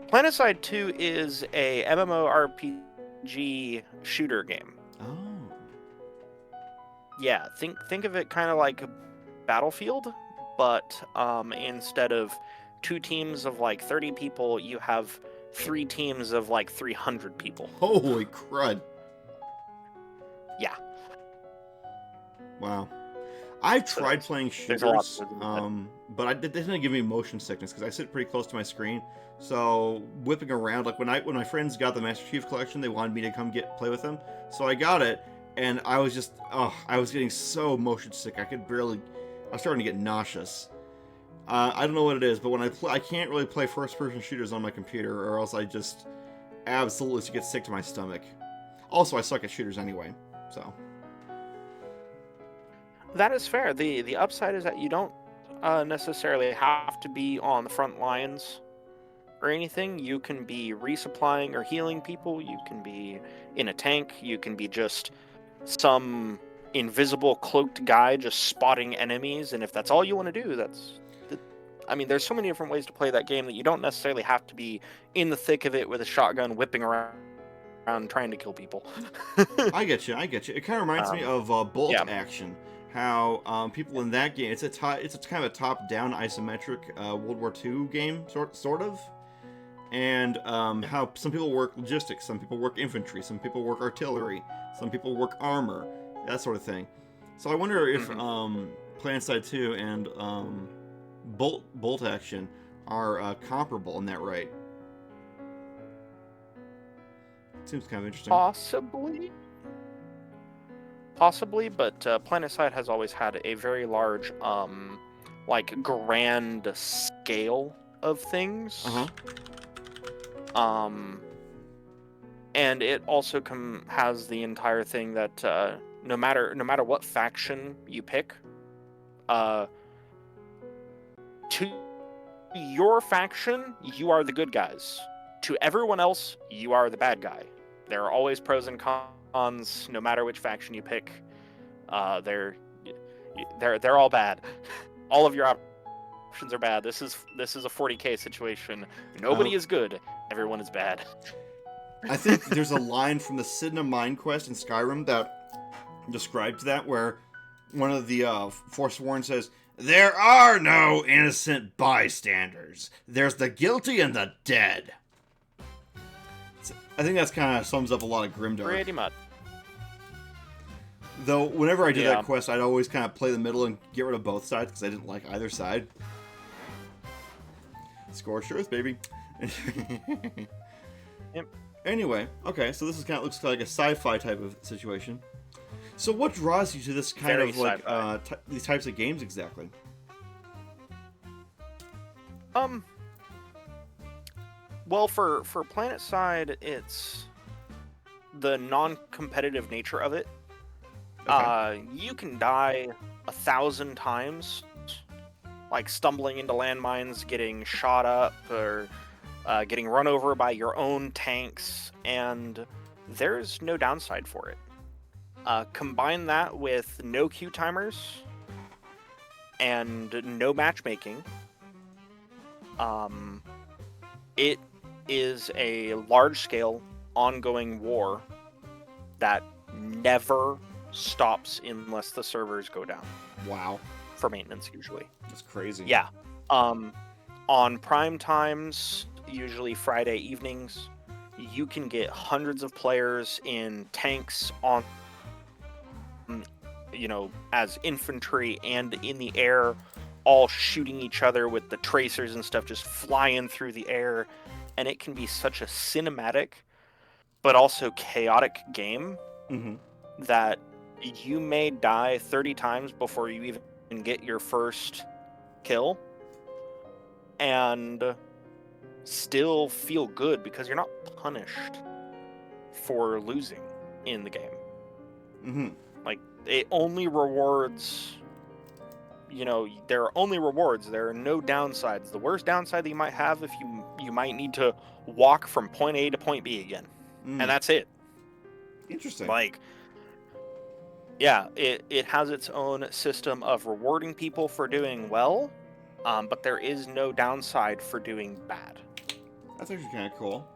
PlanetSide 2 is a MMORPG shooter game. Oh. Yeah, think of it kind of like Battlefield, but instead of 2 teams of like 30 people, you have 3 teams of like 300 people. Holy crud. Yeah. Wow. I've tried playing shooters, but it didn't give me motion sickness because I sit pretty close to my screen. So whipping around, like when my friends got the Master Chief Collection, they wanted me to come play with them. So I got it, and I was just, I was getting so motion sick. I was starting to get nauseous. I don't know what it is, but when I can't really play first-person shooters on my computer, or else I just absolutely get sick to my stomach. Also, I suck at shooters anyway, so. That is fair. The upside is that you don't necessarily have to be on the front lines or anything. You can be resupplying or healing people. You can be in a tank. You can be just some invisible cloaked guy just spotting enemies. And if that's all you want to do, there's so many different ways to play that game that you don't necessarily have to be in the thick of it with a shotgun whipping around trying to kill people. I get you. It kind of reminds me of Bolt Action. How people in that game, it's kind of a top-down isometric World War II game, sort of. and how some people work logistics, some people work infantry, some people work artillery, some people work armor, that sort of thing. So I wonder if PlanetSide 2 and Bolt Action are comparable in that right. Seems kind of interesting. Possibly, but PlanetSide has always had a very large, like, grand scale of things. And it also has the entire thing that no matter what faction you pick, to your faction, you are the good guys. To everyone else, you are the bad guy. There are always pros and cons, no matter which faction you pick. They're all bad. All of your options are bad. This is a 40k situation. Nobody is good. Everyone is bad. I think there's a line from the Sidna Mind Quest in Skyrim that describes that, where one of the Forsworn says, "There are no innocent bystanders. There's the guilty and the dead." I think that's kind of sums up a lot of Grimdark. Pretty much. Though, whenever I did that quest, I'd always kind of play the middle and get rid of both sides, because I didn't like either side. Scorched Earth, baby. Yep. Anyway, okay, so this is kind of looks like a sci-fi type of situation. So what draws you to this kind Very of like these types of games exactly? Well, for PlanetSide, it's the non-competitive nature of it. Okay. You can die 1,000 times, like stumbling into landmines, getting shot up, or getting run over by your own tanks, and there's no downside for it. Combine that with no queue timers and no matchmaking. It is a large-scale, ongoing war that never stops unless the servers go down. Wow. For maintenance, usually. That's crazy. Yeah. On prime times, usually Friday evenings, you can get hundreds of players in tanks on, as infantry and in the air, all shooting each other with the tracers and stuff just flying through the air. And it can be such a cinematic, but also chaotic game that you may die 30 times before you even get your first kill, and still feel good because you're not punished for losing in the game. Like, it only rewards, there are only rewards. There are no downsides. The worst downside that you might have if you might need to walk from point A to point B again. And that's it. Interesting. Like, yeah, it has its own system of rewarding people for doing well, but there is no downside for doing bad. That's actually kind of cool.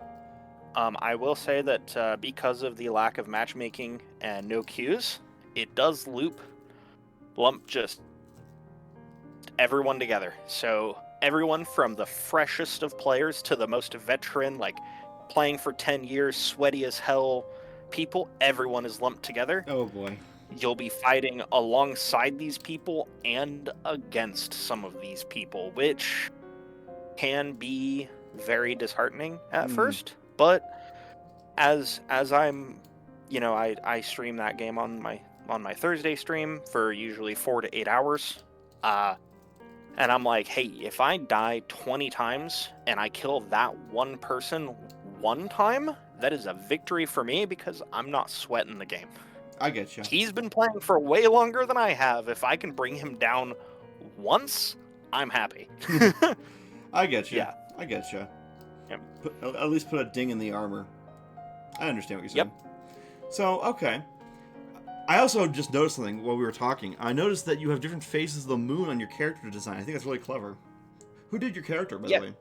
I will say that because of the lack of matchmaking and no queues, it does lump just everyone together. So everyone from the freshest of players to the most veteran, like playing for 10 years, sweaty as hell people, everyone is lumped together. Oh boy. You'll be fighting alongside these people and against some of these people, which can be very disheartening at first. But as I'm, I stream that game on my Thursday stream for usually 4 to 8 hours. And I'm like, hey, if I die 20 times and I kill that one person one time, that is a victory for me because I'm not sweating the game. I get you. He's been playing for way longer than I have. If I can bring him down once, I'm happy. I get you. Yeah. I get you. Yep. At least put a ding in the armor. I understand what you're saying. Yep. So, okay. I also just noticed something while we were talking. I noticed that you have different phases of the moon on your character design. I think that's really clever. Who did your character, by the way?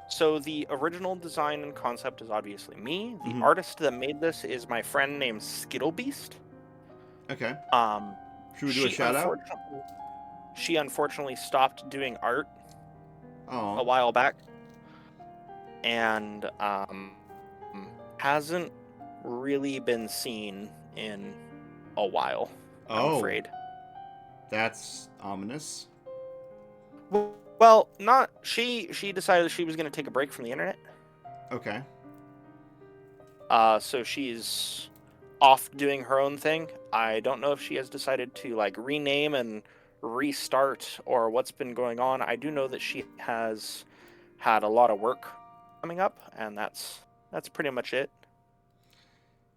So the original design and concept is obviously me. The artist that made this is my friend named Skittlebeast. Okay. Should we do a shout out? She unfortunately stopped doing art Oh. while back, and hasn't really been seen in a while. I'm afraid. That's ominous. Well, not she. She decided she was going to take a break from the internet. Okay. So she's off doing her own thing. I don't know if she has decided to like rename and restart or what's been going on. I do know that she has had a lot of work coming up, and that's pretty much it.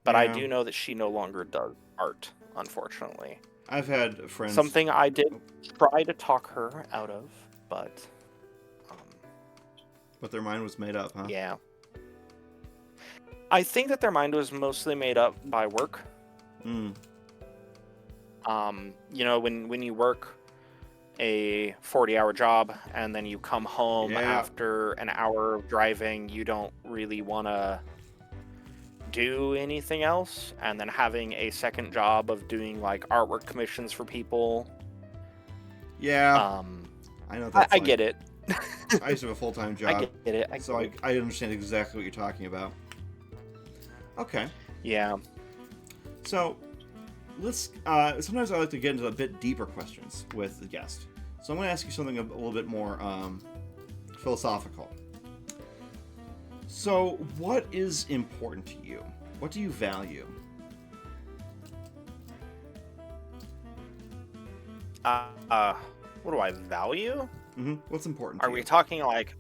But I Yeah. do know that she no longer does art, unfortunately. I've had friends. Something I did try to talk her out of, but their mind was made up, huh? yeah. I think that their mind was mostly made up by work. Mm. You know, when you work a 40-hour job and then you come home after an hour of driving, you don't really want to do anything else, and then having a second job of doing like artwork commissions for people. Yeah. I know that. I get it. I used to have a full-time job. I get it. I understand exactly what you're talking about. Okay. Yeah. So let's. Sometimes I like to get into a bit deeper questions with the guest. So I'm going to ask you something a little bit more philosophical. So, what is important to you? What do you value? What do I value? Mm-hmm. What's important to Are you? we talking like...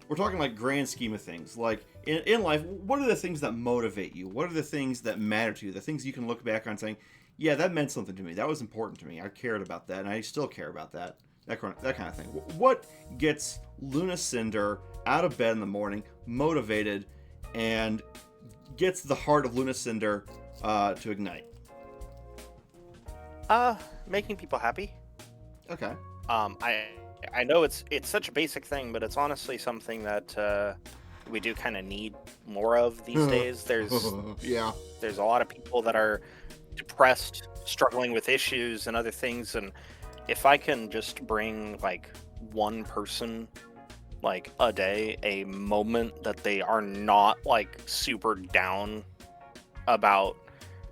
We're talking like grand scheme of things. Like, in life, what are the things that motivate you? What are the things that matter to you? The things you can look back on saying, yeah, that meant something to me. That was important to me. I cared about that, and I still care about that. That kind of thing. What gets LunaCynder out of bed in the morning, motivated, and gets the heart of LunaCynder to ignite? Making people happy. Okay. I know it's such a basic thing, but it's honestly something that we do kind of need more of these days. There's there's a lot of people that are depressed, struggling with issues and other things, and if I can just bring like one person like a day, a moment that they are not like super down about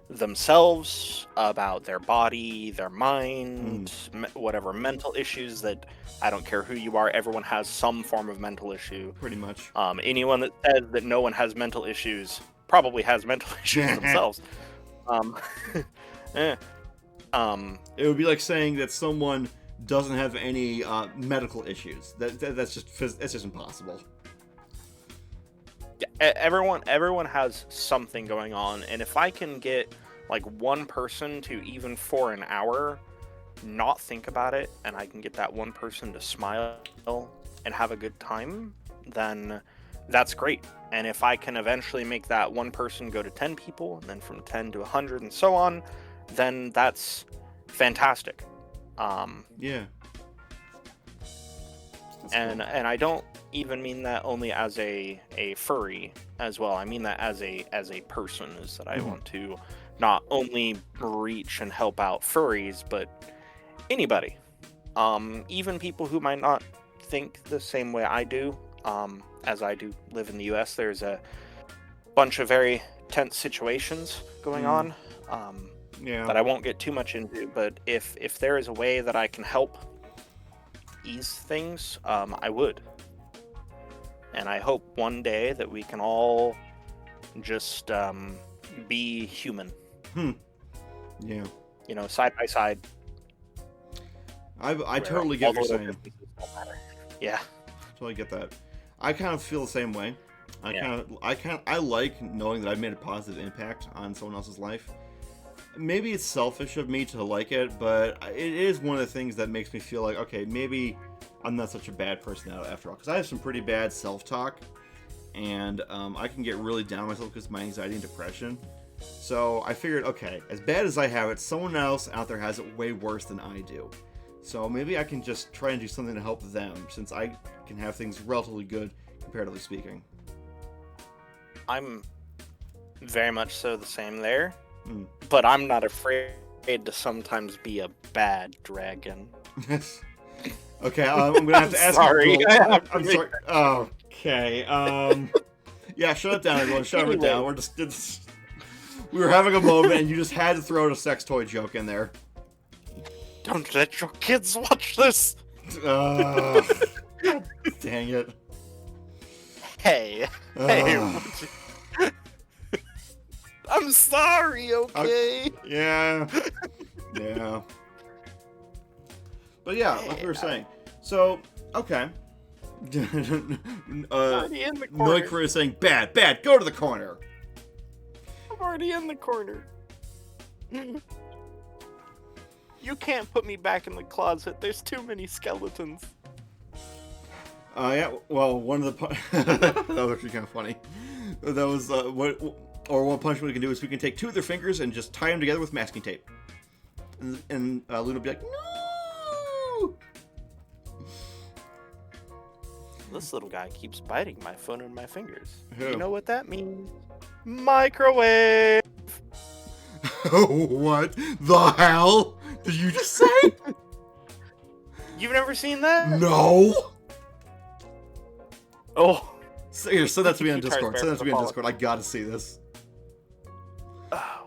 themselves, about their body, their mind, whatever mental issues that, I don't care who you are, everyone has some form of mental issue. Pretty much. Anyone that says that no one has mental issues probably has mental issues themselves. It would be like saying that someone doesn't have any medical issues. That's just impossible. Yeah, everyone has something going on, and if I can get like one person to, even for an hour, not think about it, and I can get that one person to smile and have a good time, then that's great. And if I can eventually make that one person go to 10 people, and then from 10 to 100 and so on, then that's fantastic. Yeah. And I don't even mean that only as a furry as well. I mean that as a person, is that I want to not only reach and help out furries, but anybody. Even people who might not think the same way I do. As I do live in the US, there's a bunch of very tense situations going on. That I won't get too much into, but if there is a way that I can help ease things, I would. And I hope one day that we can all just be human. Yeah. You know, side by side. I totally get what you're saying. Yeah. Totally get that. I kind of feel the same way. I like knowing that I've made a positive impact on someone else's life. Maybe it's selfish of me to like it, but it is one of the things that makes me feel like, okay, maybe I'm not such a bad person after all. Because I have some pretty bad self-talk, and I can get really down on myself because of my anxiety and depression. So I figured, okay, as bad as I have it, someone else out there has it way worse than I do. So maybe I can just try and do something to help them, since I can have things relatively good, comparatively speaking. I'm very much so the same there. But I'm not afraid to sometimes be a bad dragon. Okay, I'm gonna have to ask Sorry, you. I have to I'm make- sorry. Okay. Yeah, shut it down, everyone. Shut it down. We're just we were having a moment, and you just had to throw a sex toy joke in there. Don't let your kids watch this. God dang it. Hey, I'm sorry. Okay. Yeah. Yeah. But yeah, like we were saying. So, okay. Already in the corner. Noikra is saying, bad, go to the corner. I'm already in the corner. You can't put me back in the closet. There's too many skeletons. Yeah, well, one of the... that was actually kind of funny. That was, one punishment we can do is we can take 2 of their fingers and just tie them together with masking tape. And Luna will be like, no! This little guy keeps biting my phone and my fingers. Who? You know what that means? Microwave! What the hell did you just say? You've never seen that? No! Oh. Here, send that to me on He tries Discord. Send that to me on to Discord. I gotta see this.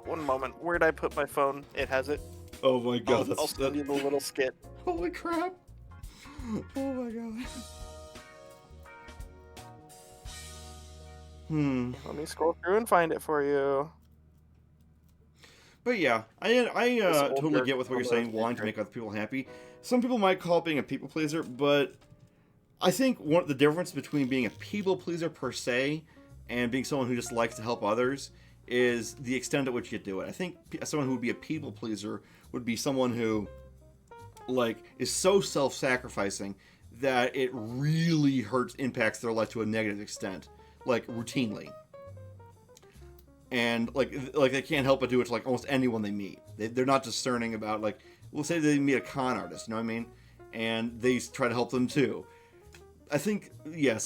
One moment. Where'd I put my phone? It has it. Oh my god, I'll send you the little skit. Holy crap. Oh my god. Let me scroll through and find it for you. But yeah, I totally older get with what you're saying, wanting to figure. make other people happy. Some people might call it being a people pleaser, but I think the difference between being a people pleaser per se and being someone who just likes to help others is the extent at which you do it. I think someone who would be a people pleaser would be someone who, like, is so self-sacrificing that it really impacts their life to a negative extent, like routinely. And like they can't help but do it to like almost anyone they meet. They're not discerning about, like, we'll say they meet a con artist, you know what I mean? And they try to help them too. I think, yeah,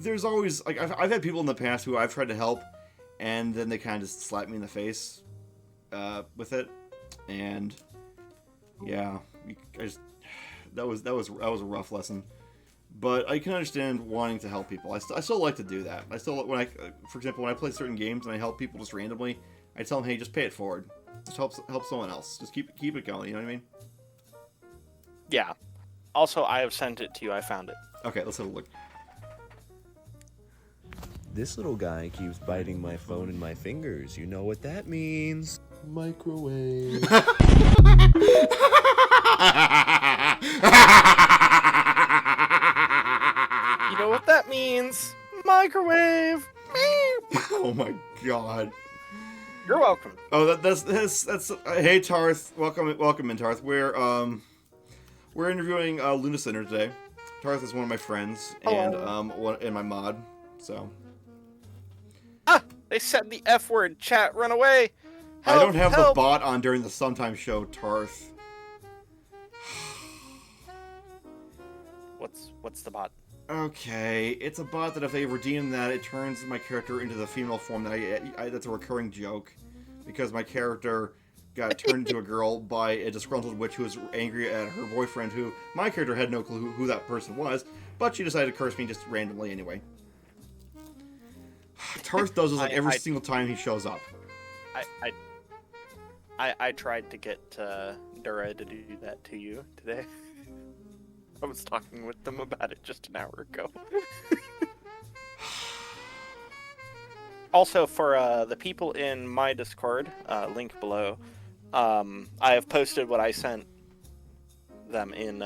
there's always, like, I've had people in the past who I've tried to help, and then they kind of just slap me in the face with it. And yeah, that was a rough lesson. But I can understand wanting to help people. I still like to do that. For example, when I play certain games and I help people just randomly, I tell them, hey, just pay it forward. Just help someone else. Just keep it going. You know what I mean? Yeah. Also, I have sent it to you. I found it. Okay, let's have a look. This little guy keeps biting my phone and my fingers. You know what that means? Microwave. You know what that means? Microwave. Oh my god. You're welcome. Oh, that's hey Tarth, welcome in Tarth. We're interviewing LunaCynder today. Tarth is one of my friends and and my mod. So They said the F word. Chat, run away. I don't have Help. the bot on during the Sometimes show, Tarth. What's the bot? Okay, it's a bot that if they redeem that, it turns my character into the female form that that's a recurring joke, because my character got turned into a girl by a disgruntled witch who was angry at her boyfriend, who my character had no clue who that person was, but she decided to curse me just randomly anyway. Tarth does this like every single time he shows up. I tried to get Dura to do that to you today. I was talking with them about it just an hour ago. Also, for the people in my Discord, link below, I have posted what I sent them in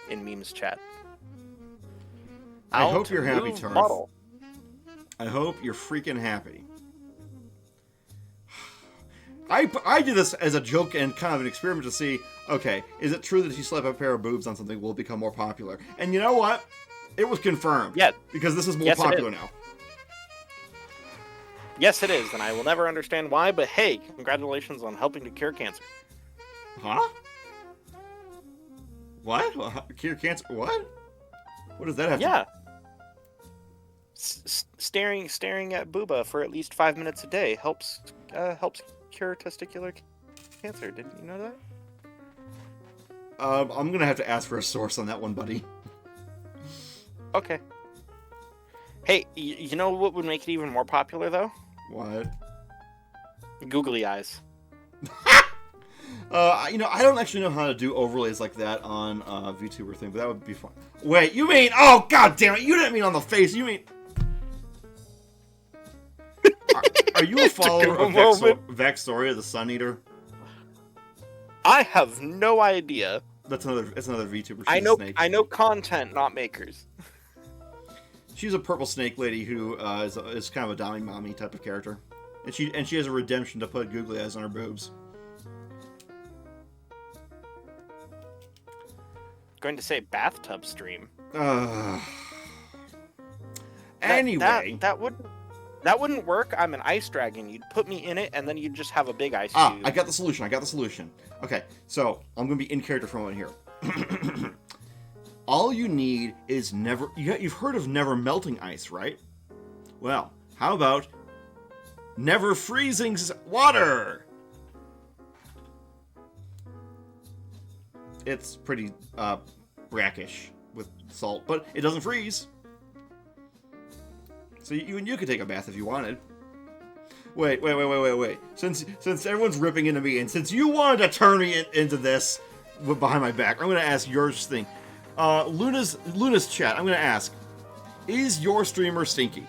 memes chat. I hope you're happy, Tarth. I hope you're freaking happy. I did this as a joke and kind of an experiment to see, okay, is it true that if you slap a pair of boobs on something, will it become more popular? And you know what? It was confirmed. Yeah. Because this is more popular now. Yes, it is, and I will never understand why, but hey, congratulations on helping to cure cancer. Huh? What? Cure cancer? What? What does that have Yeah. to Staring at booba for at least 5 minutes a day helps cure testicular. cancer. Didn't you know that? I'm gonna have to ask for a source on that one, buddy. Okay. Hey, you know what would make it even more popular, though? What? Googly eyes. I don't actually know how to do overlays like that on VTuber thing, but that would be fun. Wait, you mean? Oh, god damn it! You didn't mean on the face. You mean? Are you a follower of Vaxoria, the Sun Eater? I have no idea. That's another VTuber. I know content, not makers. She's a purple snake lady who is kind of a dommy mommy type of character, and she has a redemption to put googly eyes on her boobs. Going to say bathtub stream. Anyway, that wouldn't work. I'm an ice dragon. You'd put me in it, and then you'd just have a big ice cube. I got the solution. Okay, so I'm gonna be in character for a moment here. All you need is you've heard of never melting ice, right? Well, how about never freezing water? It's pretty brackish with salt, but it doesn't freeze. So you could take a bath if you wanted. Wait. Since everyone's ripping into me, and since you wanted to turn me into this behind my back, I'm going to ask yours thing. Luna's chat, I'm going to ask, is your streamer stinky?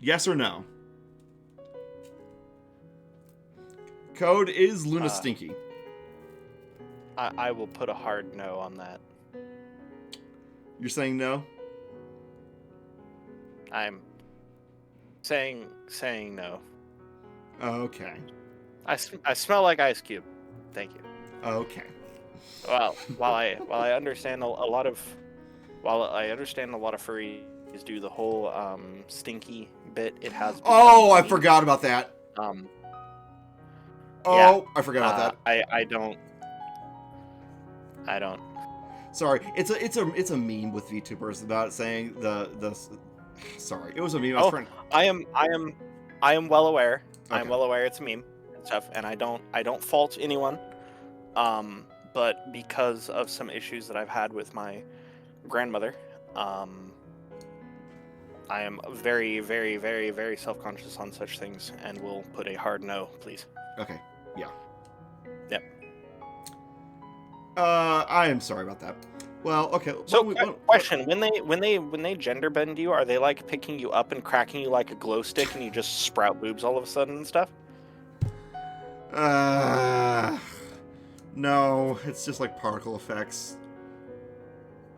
Yes or no? Code, is Luna stinky? I will put a hard no on that. You're saying no? I'm saying no. Okay. I smell like ice cube. Thank you. Okay. Well, while I understand a lot of furries do the whole stinky bit, it has. Oh, I forgot about that. Yeah, I forgot about that. I don't. Sorry, it's a meme with VTubers about saying the. Sorry, it was a meme. I am well aware. Okay. I'm well aware it's a meme and stuff, and I don't fault anyone. But because of some issues that I've had with my grandmother, I am very, very, very, very self-conscious on such things, and will put a hard no, please. Okay. Yeah. Yep. I am sorry about that. Well, okay. So, question: when they gender bend you, are they like picking you up and cracking you like a glow stick, and you just sprout boobs all of a sudden and stuff? No, it's just like particle effects.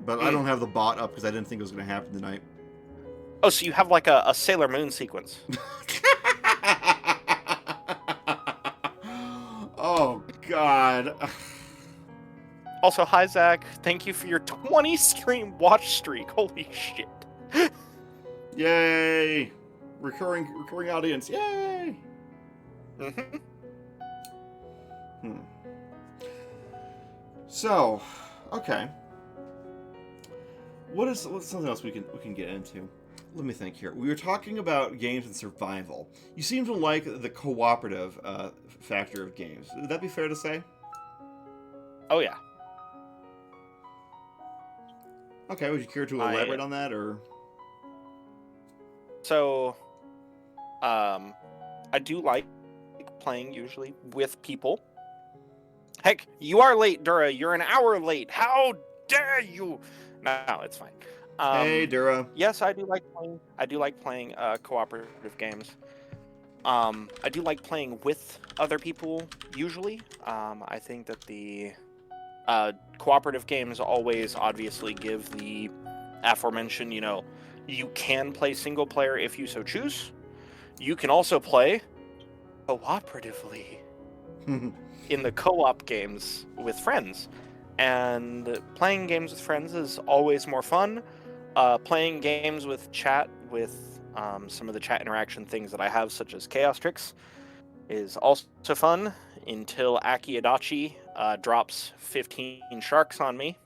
But I don't have the bot up because I didn't think it was going to happen tonight. Oh, so you have like a Sailor Moon sequence. Oh, God. Also, hi, Zach. Thank you for your 20 stream watch streak. Holy shit. Yay. Recurring audience. Yay. So, okay. What's something else we can get into? Let me think here. We were talking about games and survival. You seem to like the cooperative factor of games. Would that be fair to say? Oh yeah. Okay, would you care to elaborate on that, or? So, I do like playing usually with people. Heck, you are late, Dura. You're an hour late. How dare you? No, it's fine. Hey, Dura. Yes, I do like playing cooperative games. I do like playing with other people usually. I think that the cooperative games always obviously give the aforementioned, you can play single player if you so choose. You can also play cooperatively in the co-op games with friends. And playing games with friends is always more fun. Playing games with chat, with some of the chat interaction things that I have, such as Chaos Tricks, is also fun until Aki Adachi drops 15 sharks on me.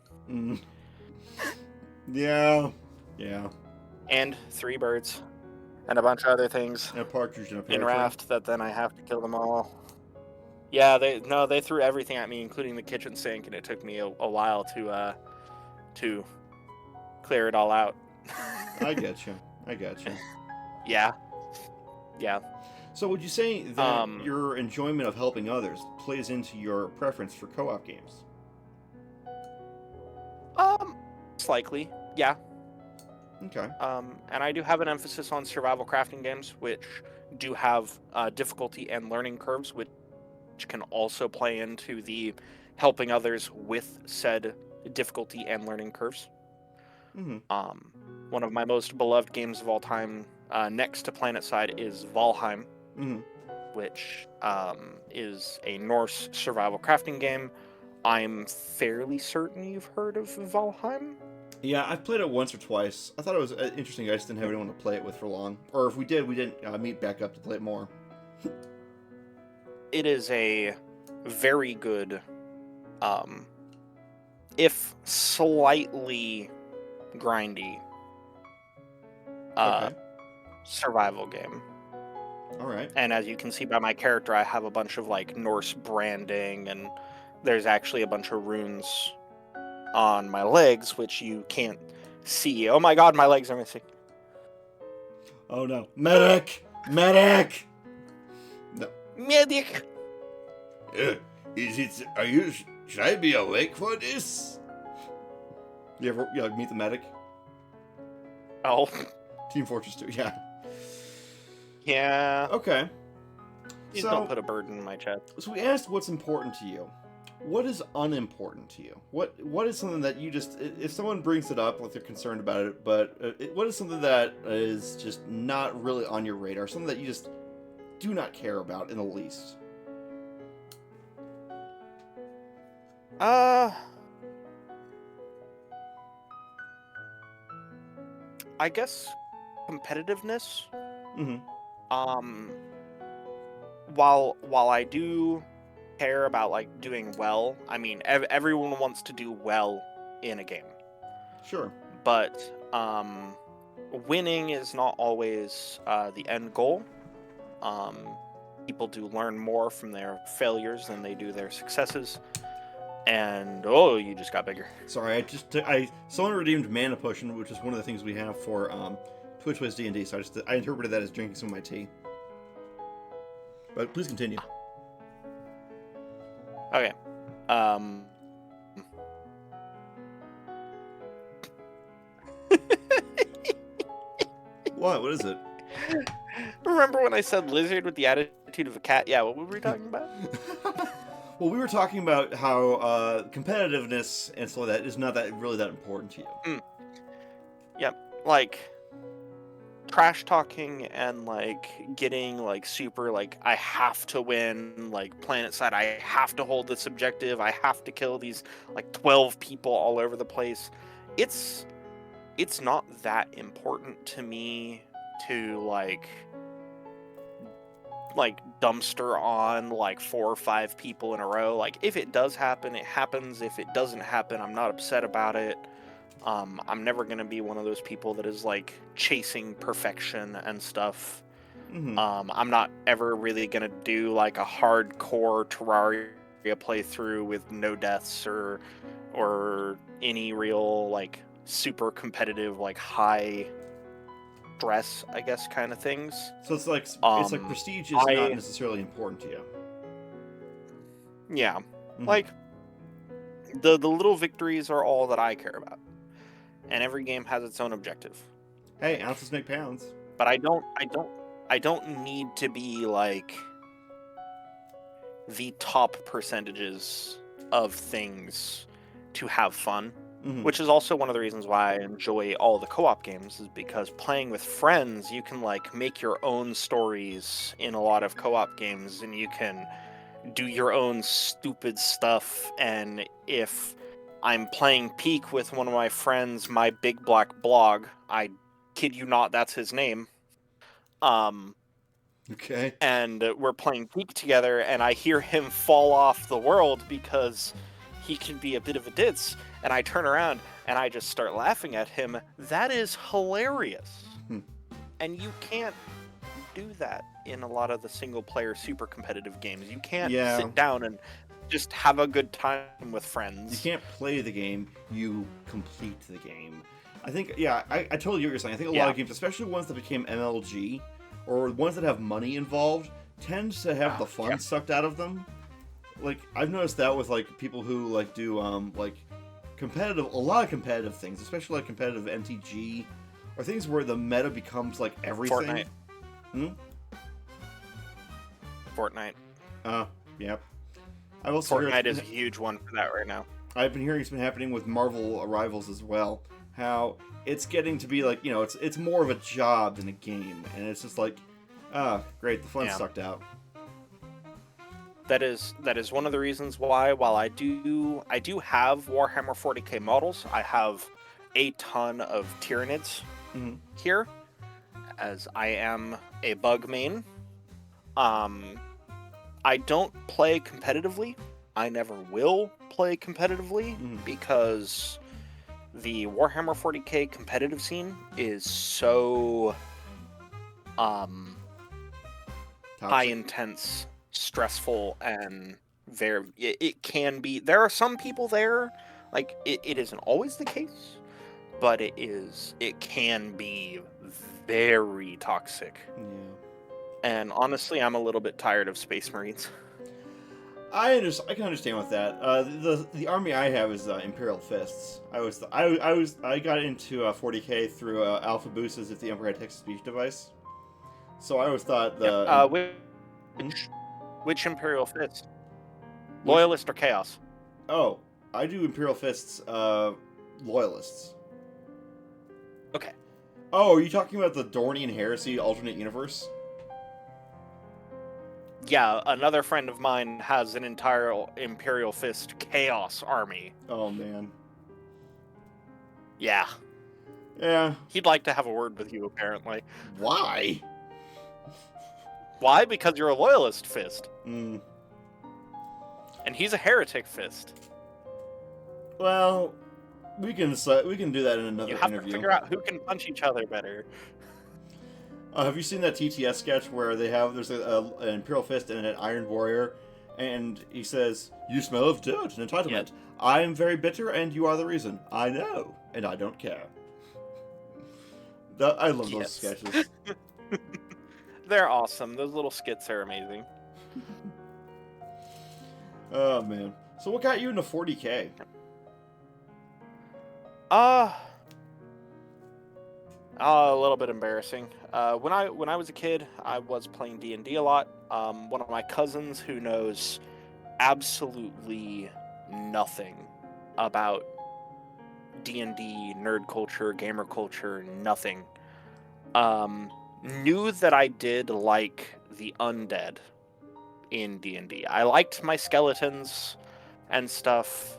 Yeah. And 3 birds. And a bunch of other things And a partridge in a pear in tree. Raft that then I have to kill them all. Yeah, they threw everything at me, including the kitchen sink, and it took me a while to clear it all out. I get you. Yeah, yeah. So would you say that Um, your enjoyment of helping others plays into your preference for co-op games? um, Slightly, yeah. Okay. And I do have an emphasis on survival crafting games, which do have difficulty and learning curves, which can also play into the helping others with said difficulty and learning curves. Mm-hmm. Um, One of my most beloved games of all time, next to PlanetSide, is Valheim, Mm-hmm. which is a Norse survival crafting game. I'm fairly certain you've heard of Valheim. Yeah, I've played it once or twice. I thought it was interesting. I just didn't have anyone to play it with for long. Or if we did, we didn't meet back up to play it more. It is a very good, if slightly grindy, Okay. survival game. All right. And as you can see by my character, I have a bunch of like Norse branding, and there's actually a bunch of runes on my legs, which you can't see. Oh my god, my legs are missing. Oh no. Medic! Medic! No. Medic! Is it. Are you. Should I be awake for this? You ever meet the medic? Oh, Team Fortress 2, yeah. yeah. Okay. Please So, don't put a burden in my chest. so we asked what's important to you. What is unimportant to you? What is something that you just, if someone brings it up, like they're concerned about it, but what is something that is just not really on your radar? Something that you just do not care about in the least? I guess competitiveness. Mm-hmm. Um, while I do care about like doing well, I mean everyone wants to do well in a game, Sure. but winning is not always the end goal. Um, People do learn more from their failures than they do their successes. And oh, you just got bigger. Sorry, someone redeemed mana potion, which is one of the things we have for Twitch Wiz D&D. So I interpreted that as drinking some of my tea. But please continue. Okay. What? What is it? Remember when I said lizard with the attitude of a cat? Yeah, what were we talking about? Well, we were talking about how competitiveness and so that is not that really that important to you. Yep. Like trash talking and like getting like super like I have to win, like PlanetSide, I have to hold this objective, I have to kill these like 12 people all over the place. It's not that important to me to like dumpster on like 4 or 5 people in a row. Like if it does happen, it happens. If it doesn't happen, I'm not upset about it. I'm never gonna be one of those people that is like chasing perfection and stuff. Mm-hmm. I'm not ever really gonna do like a hardcore Terraria playthrough with no deaths or any real like super competitive like high stress, I guess, kind of things. So it's like prestige is not necessarily important to you. Yeah, Mm-hmm. like the little victories are all that I care about, and every game has its own objective. Hey, ounces make pounds. But I don't need to be like the top percentages of things to have fun. Mm-hmm. Which is also one of the reasons why I enjoy all the co-op games, is because playing with friends, you can like make your own stories in a lot of co-op games, and you can do your own stupid stuff. And if I'm playing Peak with one of my friends, my big black blog, I kid you not, that's his name. Okay. And we're playing Peak together, and I hear him fall off the world because he can be a bit of a ditz, and I turn around and I just start laughing at him. That is hilarious. And you can't do that in a lot of the single player super competitive games. You can't Yeah. sit down and just have a good time with friends. You can't play the game, you complete the game. I think, yeah, I totally get what you're saying. I think a lot of games, especially ones that became MLG, or ones that have money involved, tends to have the fun sucked out of them. Like, I've noticed that with, like, people who, like, do, like, a lot of competitive things, especially, like, competitive MTG, or things where the meta becomes, like, everything. Fortnite. Yeah. I've also Fortnite is a huge one for that right now. I've been hearing it's been happening with Marvel Rivals as well. How it's getting to be like, it's more of a job than a game, and it's just like, great, the fun sucked out. That is one of the reasons why, while I do have Warhammer 40k models, I have a ton of Tyranids here, as I am a bug main. I don't play competitively. I never will play competitively because the Warhammer 40k competitive scene is so high intense, stressful, and it can be. There are some people there, like it isn't always the case, but it can be very toxic. Yeah. And honestly, I'm a little bit tired of Space Marines. I can understand with that. The army I have is Imperial Fists. I got into 40k through Alpha Boosts as if the Emperor had text-to-speech device. So I always thought which Imperial Fist? Loyalist or Chaos? Oh, I do Imperial Fists Loyalists. Okay. Oh, are you talking about the Dornian Heresy alternate universe? Yeah, another friend of mine has an entire Imperial Fist Chaos army. Oh, man. Yeah. Yeah. He'd like to have a word with you, apparently. Why? Why? Because you're a Loyalist Fist. And he's a Heretic Fist. Well, we can do that in another interview. You have to figure out who can punch each other better. Have you seen that TTS sketch where there's an Imperial Fist and an Iron Warrior, and he says, "You smell of dirt and entitlement. Yeah. I am very bitter, and you are the reason. I know, and I don't care." I love those sketches. They're awesome. Those little skits are amazing. Oh man! So what got you into 40k? A little bit embarrassing. When I was a kid, I was playing D&D a lot. One of my cousins who knows absolutely nothing about D&D, nerd culture, gamer culture, nothing, knew that I did like the undead in D&D. I liked my skeletons and stuff.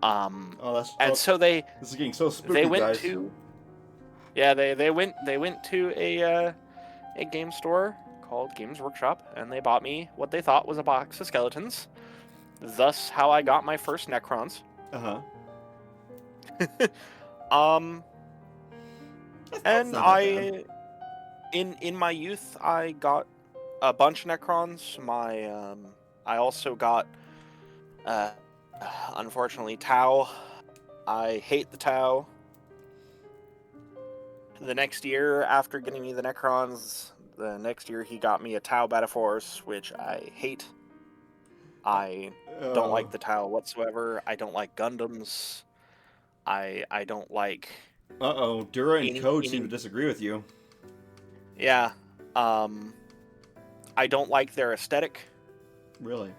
So this is getting so spooky, they went guys. they went to a game store called Games Workshop, and they bought me what they thought was a box of skeletons. Thus, how I got my first Necrons. And in my youth, I got a bunch of Necrons. I also got, unfortunately, Tau. I hate the Tau. The next year, after getting me the Necrons, the next year he got me a Tau Bataforce, which I hate. I don't like the Tau whatsoever. I don't like Gundams. I don't like... Dura and Code seem to disagree with you. Yeah. I don't like their aesthetic. Really?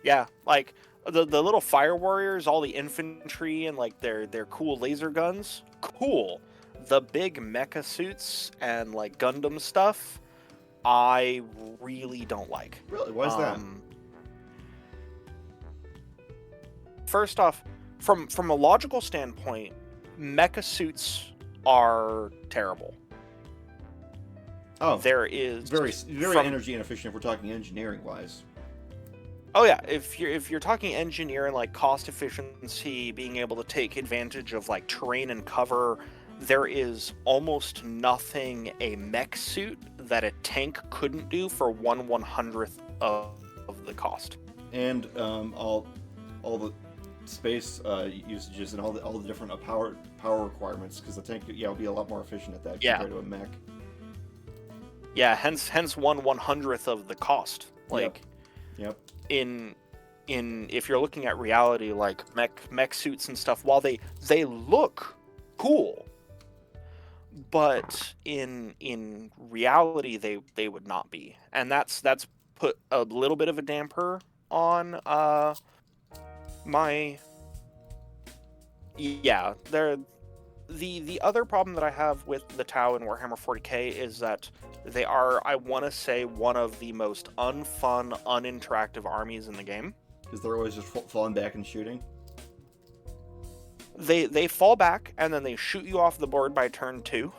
Yeah, like, the little fire warriors, all the infantry, and, like, their cool laser guns, cool. The big mecha suits and, like, Gundam stuff, I really don't like. Really? Why is that? First off, from a logical standpoint, mecha suits are terrible. Oh, there is very energy inefficient if we're talking engineering wise. Oh yeah, if you're talking engineering, like cost efficiency, being able to take advantage of like terrain and cover, there is almost nothing a mech suit that a tank couldn't do for 1/100th of the cost. And all the space usages and all the different power requirements, because the tank will be a lot more efficient at that compared to a mech. Yeah, hence 1/100th of the cost. Like, Yep. in if you're looking at reality, like mech suits and stuff, while they look cool, but in reality they would not be, and that's put a little bit of a damper on my the other problem that I have with the Tau in Warhammer 40k is that they are, I want to say, one of the most unfun, uninteractive armies in the game. Because they're always just falling back and shooting. They fall back and then they shoot you off the board by turn 2.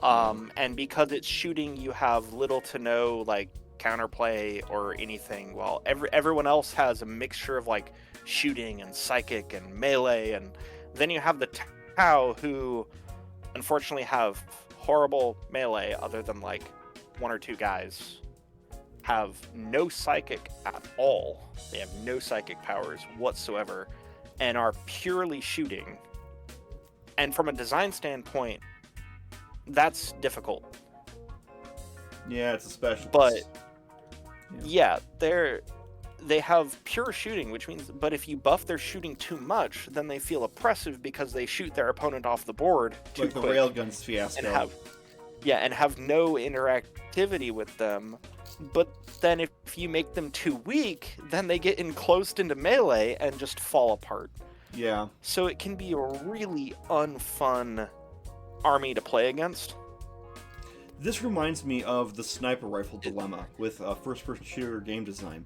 And because it's shooting, you have little to no like counterplay or anything. While everyone else has a mixture of like shooting and psychic and melee, and then you have the Tau, who unfortunately have horrible melee other than like 1 or 2 guys. Have no psychic at all. They have no psychic powers whatsoever and are purely shooting. And from a design standpoint, that's difficult. Yeah, it's a special. But yeah, they have pure shooting, which means, but if you buff their shooting too much, then they feel oppressive because they shoot their opponent off the board too quick. Like the railguns fiasco. And have no interactivity with them. But then if you make them too weak, then they get enclosed into melee and just fall apart. Yeah. So it can be a really unfun army to play against. This reminds me of the sniper rifle dilemma with first-person shooter game design.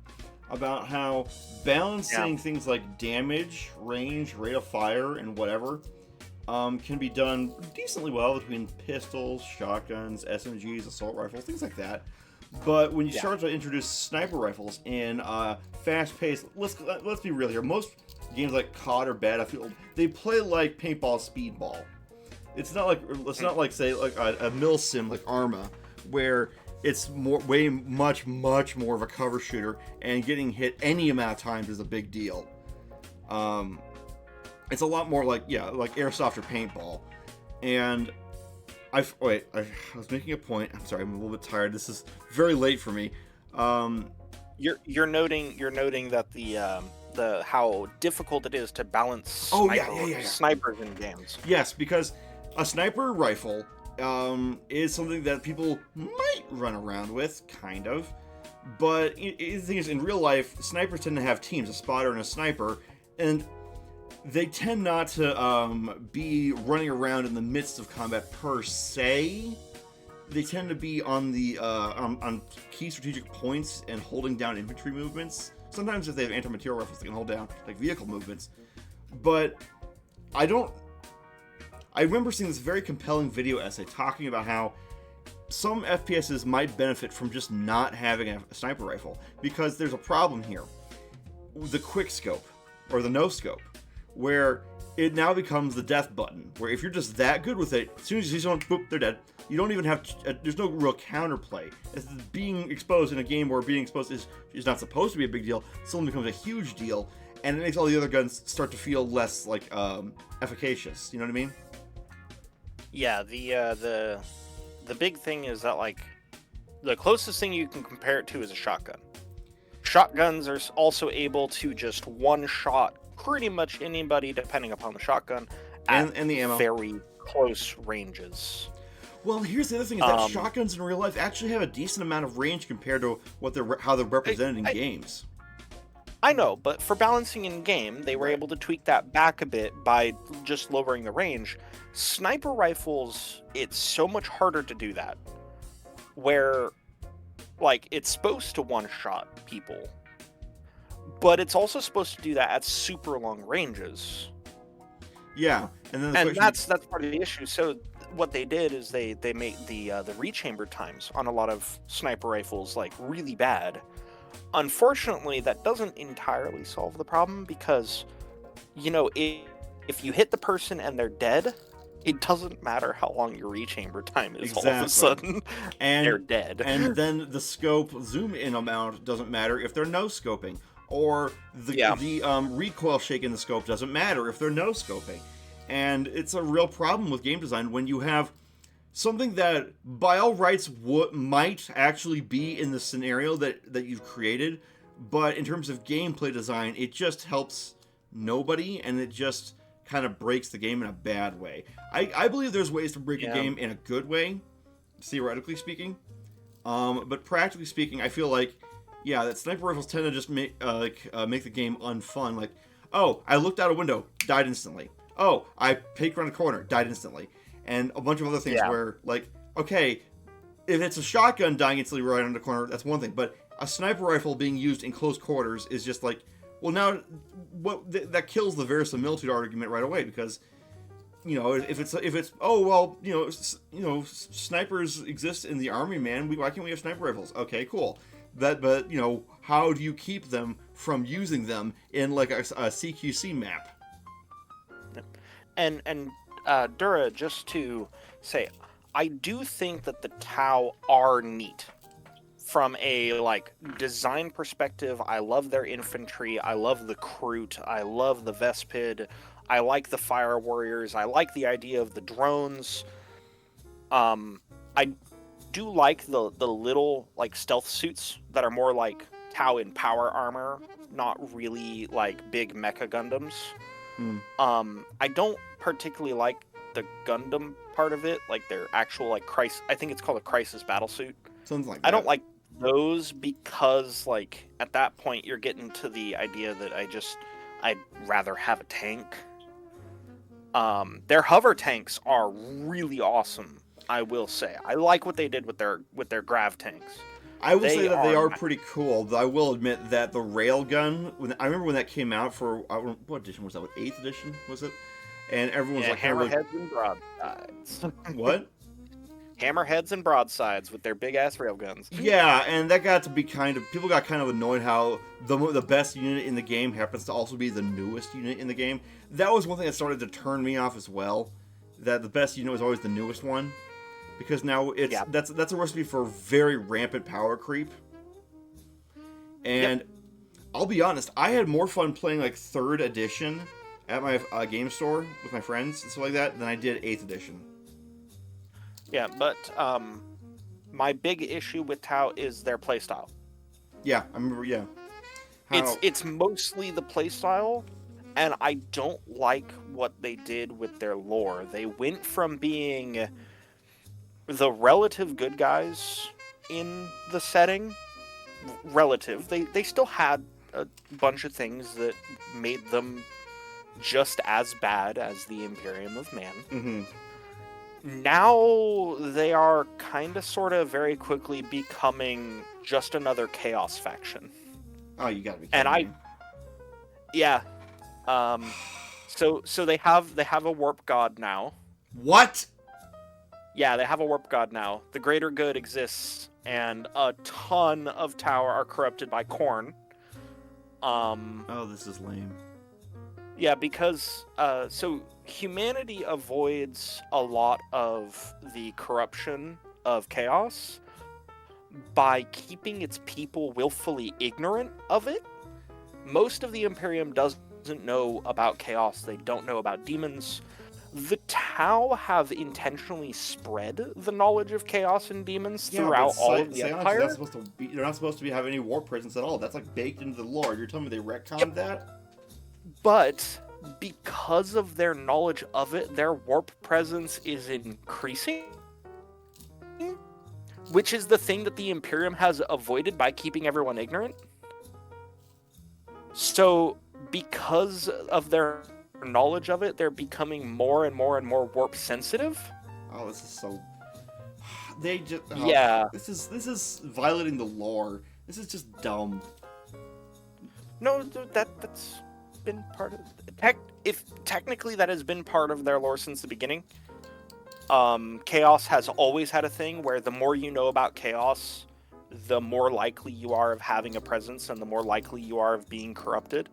About how balancing things like damage, range, rate of fire, and whatever can be done decently well between pistols, shotguns, SMGs, assault rifles, things like that. But when you start to introduce sniper rifles in fast-paced, let's be real here. Most games like COD or Battlefield, they play like paintball, speedball. It's not like say like a milsim like Arma, where it's much more of a cover shooter, and getting hit any amount of times is a big deal. It's a lot more like airsoft or paintball, and I was making a point. I'm sorry, I'm a little bit tired. This is very late for me. You're noting that the how difficult it is to balance snipers in games. Yes, because a sniper rifle is something that people might run around with, kind of. But the thing is, in real life, snipers tend to have teams, a spotter and a sniper, and they tend not to be running around in the midst of combat per se. They tend to be on the on key strategic points and holding down infantry movements. Sometimes if they have anti-material rifles, they can hold down like vehicle movements. But I remember seeing this very compelling video essay talking about how some FPSs might benefit from just not having a sniper rifle, because there's a problem here. The quick scope, or the no scope, where it now becomes the death button, where if you're just that good with it, as soon as you see someone, boop, they're dead. You don't even have, there's no real counterplay. As being exposed in a game where being exposed is not supposed to be a big deal, suddenly becomes a huge deal, and it makes all the other guns start to feel less like efficacious. You know what I mean? Yeah, the big thing is that like the closest thing you can compare it to is a shotgun. Shotguns are also able to just one-shot pretty much anybody, depending upon the shotgun, and the ammo. Very close ranges. Well, here's the other thing: is that shotguns in real life actually have a decent amount of range compared to how they're represented in games. I know, but for balancing in game, they were able to tweak that back a bit by just lowering the range. Sniper rifles, it's so much harder to do that. Where, like, it's supposed to one-shot people, but it's also supposed to do that at super long ranges. Yeah, and that's part of the issue. So what they did is they made the rechamber times on a lot of sniper rifles like really bad. Unfortunately, that doesn't entirely solve the problem, because, you know, if you hit the person and they're dead, it doesn't matter how long your rechamber time is. All of a Exactly. sudden, they're And dead. and then the scope zoom in amount doesn't matter if they're no scoping, or Yeah. the recoil shake in the scope doesn't matter if they're no scoping. And it's a real problem with game design when you have something that by all rights might actually be in the scenario that you've created, but in terms of gameplay design, it just helps nobody, and it just kind of breaks the game in a bad way. I believe there's ways to break a game in a good way, theoretically speaking, but practically speaking, I feel like, yeah, that sniper rifles tend to just make the game unfun. Like, oh, I looked out a window, died instantly. Oh, I peeked around a corner, died instantly. And a bunch of other things where, like, okay, if it's a shotgun dying instantly right around the corner, that's one thing. But a sniper rifle being used in close quarters is just like, well, now that kills the verisimilitude argument right away, because, you know, if it's oh well, snipers exist in the army, man. Why can't we have sniper rifles? Okay, cool. But you know, how do you keep them from using them in like a CQC map? And Dura, just to say, I do think that the Tau are neat. From a like design perspective, I love their infantry, I love the Kroot, I love the Vespid, I like the Fire Warriors, I like the idea of the drones. I do like the little like stealth suits that are more like Tau in power armor, not really like big mecha Gundams. I don't particularly like the Gundam part of it, like their actual like crisis. I think it's called a crisis battle suit. Something like that. I don't like those because like at that point you're getting to the idea that I'd rather have a tank. Their hover tanks are really awesome, I will say. I like what they did with their grav tanks. I will say that they are pretty cool. Though I will admit that the railgun, I remember when that came out for what edition was that? What, 8th edition was it? And everyone was like, hammerheads and broadsides. What? Hammerheads and broadsides with their big ass railguns. Yeah, and that got to be people got kind of annoyed how the best unit in the game happens to also be the newest unit in the game. That was one thing that started to turn me off as well. That the best unit was always the newest one, because now that's a recipe for very rampant power creep. And I'll be honest, I had more fun playing like 3rd edition at my game store with my friends and stuff like that than I did 8th edition. Yeah, but my big issue with Tau is their playstyle. Yeah, I remember. Yeah, it's mostly the playstyle, and I don't like what they did with their lore. They went from being the relative good guys in the setting, relative. They still had a bunch of things that made them just as bad as the Imperium of Man. Mm-hmm. Now they are kind of sort of very quickly becoming just another chaos faction. Oh, you gotta be kidding me. Yeah. So they have a warp god now. What? Yeah, they have a warp god now. The greater good exists, and a ton of Tower are corrupted by Khorne. Oh, this is lame. Yeah, because so humanity avoids a lot of the corruption of chaos by keeping its people willfully ignorant of it. Most of the Imperium doesn't know about chaos. They don't know about demons. The Tau have intentionally spread the knowledge of chaos and demons throughout all of the Empire. They're not supposed to have any war presence at all. That's like baked into the lore. You're telling me they retconned that? But because of their knowledge of it, their warp presence is increasing, which is the thing that the Imperium has avoided by keeping everyone ignorant. So, because of their knowledge of it, they're becoming more and more and more warp sensitive. Oh, this is so... They just... Oh, yeah. This is violating the lore. This is just dumb. No, that's been part of... Technically that has been part of their lore since the beginning. Chaos has always had a thing where the more you know about chaos, the more likely you are of having a presence and the more likely you are of being corrupted.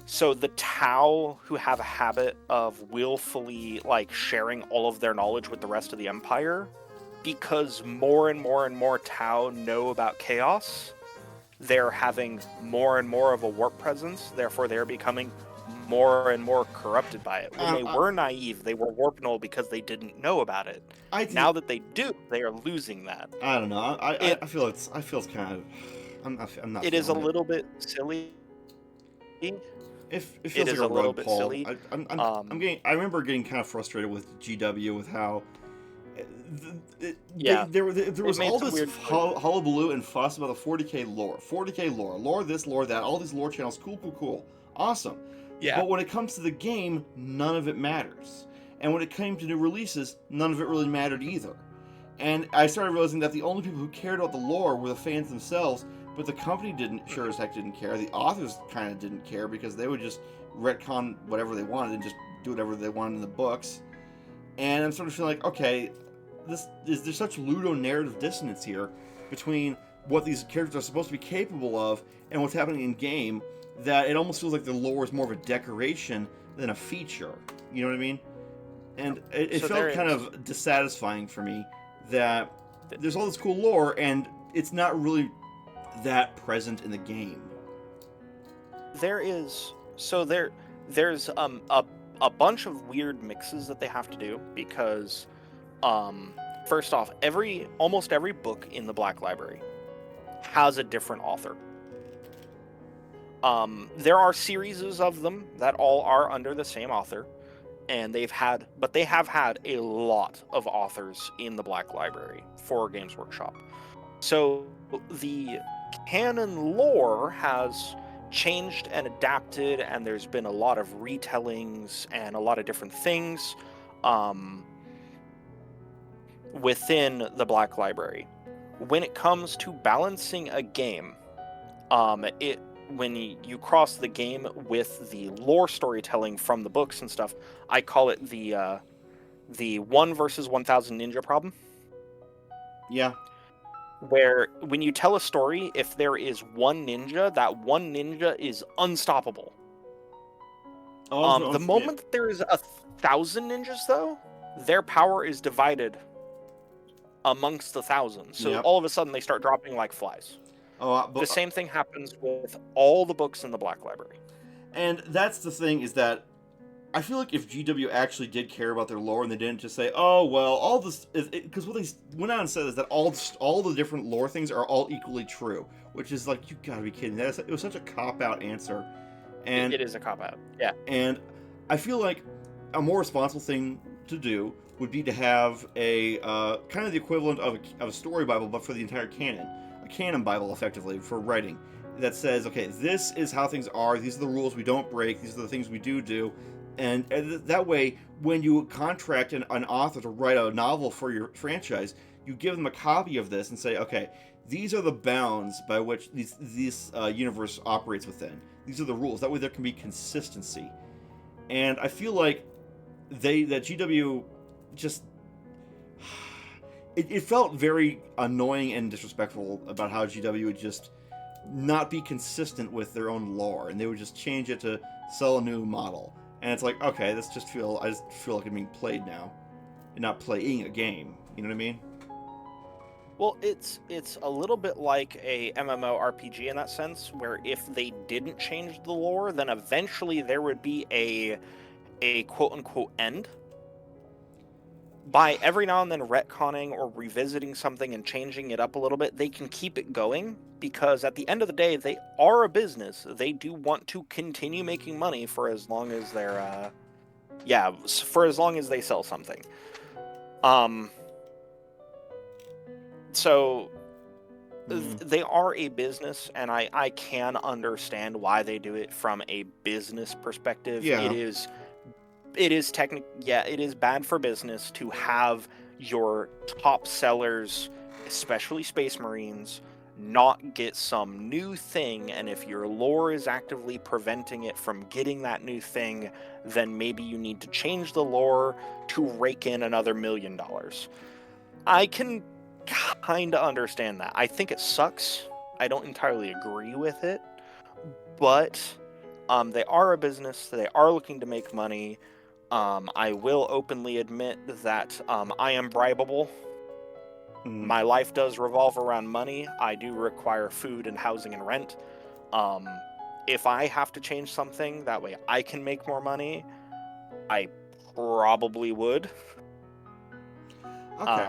So the Tau, who have a habit of willfully like sharing all of their knowledge with the rest of the Empire, because more and more and more Tau know about chaos, they're having more and more of a warp presence. Therefore, they're becoming more and more corrupted by it. When they were naive, they were warp null because they didn't know about it. Now that they do, they are losing that. I don't know. I feel it's kind of. I'm not. It is a little bit silly. It feels like a little bit silly. I remember getting kind of frustrated with GW with how. There was all this hullabaloo and fuss about the 40k lore. 40k lore this, lore that, all these lore channels, cool, awesome. Yeah. But when it comes to the game, none of it matters. And when it came to new releases, none of it really mattered either. And I started realizing that the only people who cared about the lore were the fans themselves, but the company sure as heck didn't care. The authors kind of didn't care because they would just retcon whatever they wanted and just do whatever they wanted in the books. And I'm sort of feeling like, okay, there's such ludonarrative dissonance here between what these characters are supposed to be capable of and what's happening in game that it almost feels like the lore is more of a decoration than a feature. You know what I mean? And it felt kind of dissatisfying for me that there's all this cool lore and it's not really that present in the game. There's a bunch of weird mixes that they have to do because first off, almost every book in the Black Library has a different author. There are series of them that all are under the same author, and they have had a lot of authors in the Black Library for Games Workshop. So the canon lore has changed and adapted, and there's been a lot of retellings and a lot of different things within the Black Library. When it comes to balancing a game, when you cross the game with the lore storytelling from the books and stuff, I call it the 1 versus 1,000 ninja problem. Yeah. Where when you tell a story, if there is one ninja, that one ninja is unstoppable. The moment that there is 1,000 ninjas, though, their power is divided amongst the 1,000. So all of a sudden they start dropping like flies. The same thing happens with all the books in the Black Library. And that's the thing, is that I feel like if GW actually did care about their lore and they didn't just say, oh, well, all this... Because what they went out and said is that all the different lore things are all equally true. Which is like, you gotta be kidding. It was such a cop-out answer. And it is a cop-out, yeah. And I feel like a more responsible thing to do would be to have a kind of the equivalent of a story Bible, but for the entire canon. A canon Bible, effectively, for writing. That says, okay, this is how things are, these are the rules we don't break, these are the things we do, and that way, when you contract an author to write a novel for your franchise, you give them a copy of this and say, okay, these are the bounds by which this universe operates within. These are the rules. That way there can be consistency. And I feel like that GW just... It felt very annoying and disrespectful about how GW would just not be consistent with their own lore, and they would just change it to sell a new model. And it's like, okay, I just feel like I'm being played now, and not playing a game. You know what I mean? Well, it's a little bit like a MMORPG in that sense, where if they didn't change the lore, then eventually there would be a quote-unquote end. By every now and then retconning or revisiting something and changing it up a little bit, they can keep it going, because at the end of the day, they are a business. They do want to continue making money for as long as they're, for as long as they sell something. So they are a business, and I can understand why they do it from a business perspective. Yeah. It is bad for business to have your top sellers, especially Space Marines, not get some new thing, and if your lore is actively preventing it from getting that new thing, then maybe you need to change the lore to rake in another $1 million. I can kind of understand that. I think it sucks. I don't entirely agree with it, but They are a business. They are looking to make money. I will openly admit that I am bribable. Mm. My life does revolve around money. I do require food and housing and rent. If I have to change something, that way I can make more money, I probably would. Okay. I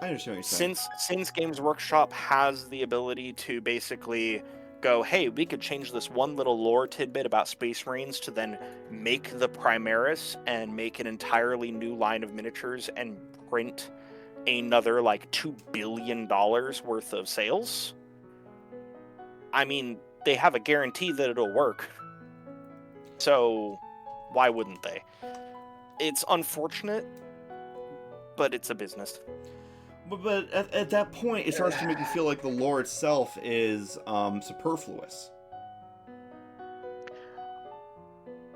understand what you're saying. Since Games Workshop has the ability to basically go, hey, we could change this one little lore tidbit about Space Marines to then make the Primaris and make an entirely new line of miniatures and print another like $2 billion worth of sales. I mean, they have a guarantee that it'll work. So why wouldn't they? It's unfortunate, but it's a business. But at that point, it starts to make you feel like the lore itself is superfluous.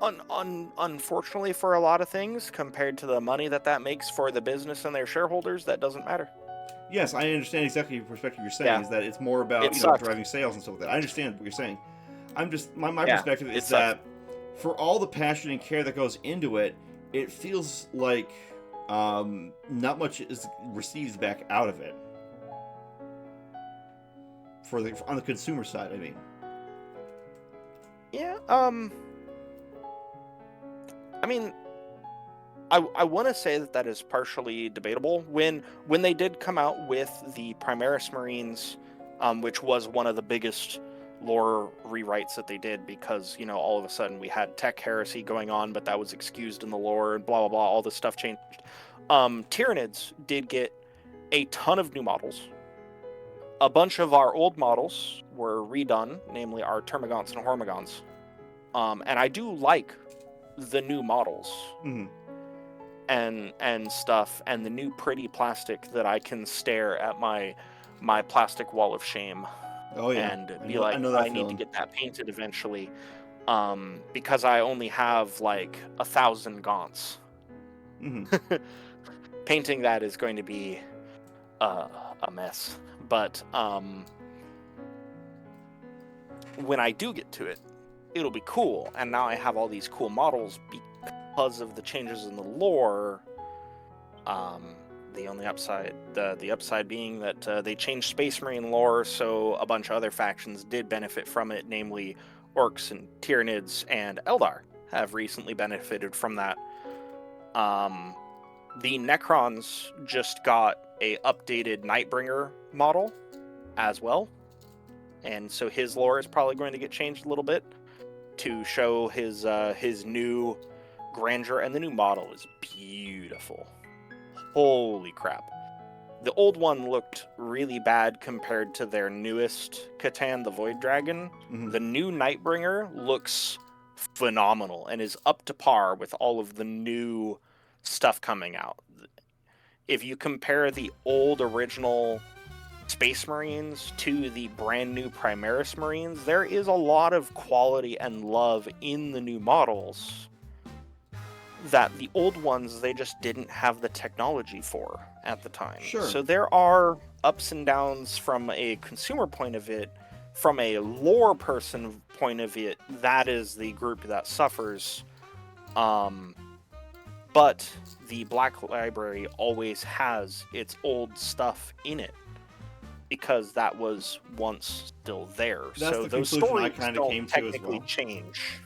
Unfortunately, for a lot of things, compared to the money that makes for the business and their shareholders, that doesn't matter. Yes, I understand exactly the perspective you're saying. Yeah. Is that it's more about driving sales and stuff like that. I understand what you're saying. I'm just my perspective is that for all the passion and care that goes into it, it feels like not much is received back out of it. On the consumer side, I mean. Yeah. I mean, I want to say that is partially debatable. When they did come out with the Primaris Marines, which was one of the biggest lore rewrites that they did, because all of a sudden we had tech heresy going on, but that was excused in the lore and blah blah blah. All this stuff changed. Tyranids did get a ton of new models. A bunch of our old models were redone, namely our Termagants and Hormagaunts. And I do like the new models. Mm-hmm. And stuff, and the new pretty plastic that I can stare at my plastic wall of shame. Oh yeah. And be like, I need to get that painted eventually, because I only have like 1,000 gaunts. Mm-hmm. Painting that is going to be a mess, but when I do get to it, it'll be cool. And now I have all these cool models because of the changes in the lore. The only upside, the upside being that they changed Space Marine lore, so a bunch of other factions did benefit from it, namely Orcs and Tyranids and Eldar have recently benefited from that. The Necrons just got a updated Nightbringer model as well, and so his lore is probably going to get changed a little bit to show his new grandeur, and the new model is beautiful. Holy crap. The old one looked really bad compared to their newest Catan, the Void Dragon. Mm-hmm. The new Nightbringer looks phenomenal and is up to par with all of the new stuff coming out. If you compare the old original Space Marines to the brand new Primaris Marines, there is a lot of quality and love in the new models that the old ones, they just didn't have the technology for at the time. Sure. So there are ups and downs from a consumer point of it. From a lore person point of it, that is the group that suffers. But the Black Library always has its old stuff in it, because that was once still there. That's so the those conclusion stories I kind of don't came to technically as well. change.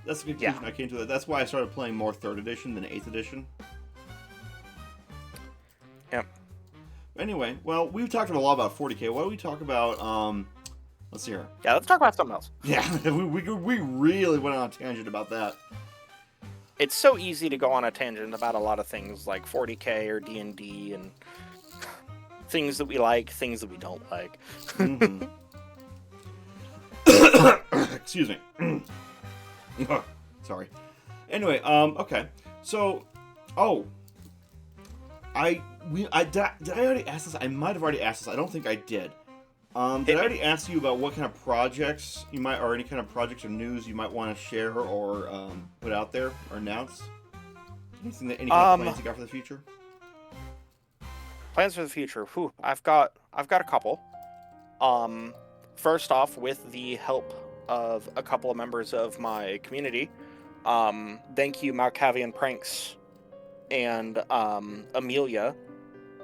That's the conclusion I came to. That's why I started playing more 3rd edition than 8th edition. Yep. Anyway, well, we've talked a lot about 40k. Why don't we talk about, let's see here. Yeah, let's talk about something else. Yeah, we really went on a tangent about that. It's so easy to go on a tangent about a lot of things like 40k or D&D and things that we like, things that we don't like. Mm-hmm. Excuse me. Sorry. Anyway, okay. So, did I already ask this? I might have already asked this. I don't think I did. Did I already ask you about what kind of projects you might, or any kind of projects or news you might want to share or put out there or announce? Anything any kind of plans you got for the future? Plans for the future. Whew, I've got a couple. First off, with the help of a couple of members of my community. Thank you, Malkavian Pranks and Amelia.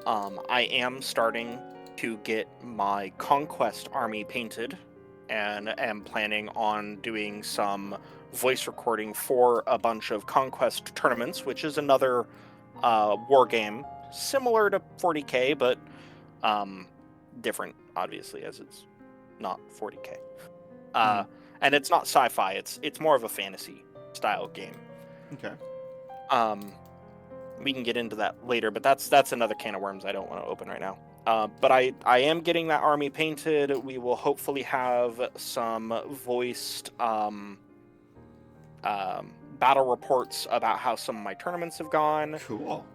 I am starting to get my Conquest army painted and am planning on doing some voice recording for a bunch of Conquest tournaments, which is another war game similar to 40K, but different, obviously, as it's not 40K. And it's not sci-fi, it's more of a fantasy style game. Okay. We can get into that later, but that's another can of worms I don't want to open right now. But I am getting that army painted. We will hopefully have some voiced battle reports about how some of my tournaments have gone. Cool.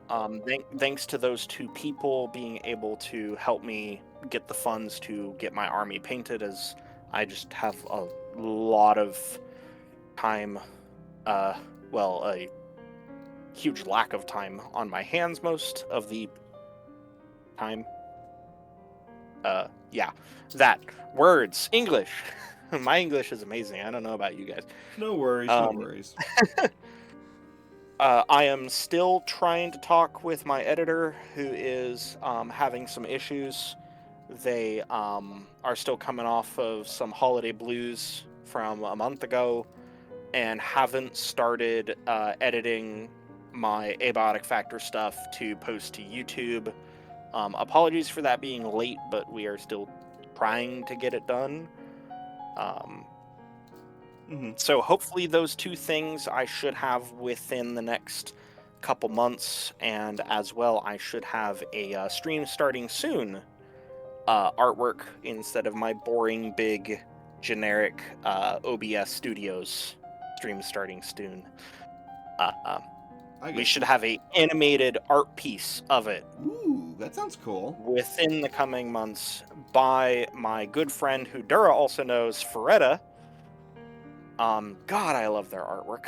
Thanks to those two people being able to help me get the funds to get my army painted, as I just have a lot of time, a huge lack of time on my hands most of the time. That. Words. English. My English is amazing. I don't know about you guys. No worries, no worries. I am still trying to talk with my editor, who is having some issues. They are still coming off of some holiday blues from a month ago and haven't started editing my abiotic factor stuff to post to YouTube. Apologies for that being late, but we are still trying to get it done. So hopefully those two things I should have within the next couple months, and as well I should have a stream starting soon artwork instead of my boring big generic OBS Studios stream starting soon. We should have a animated art piece of it. Ooh, that sounds cool. Within the coming months by my good friend who Dura also knows, Feretta. God, I love their artwork.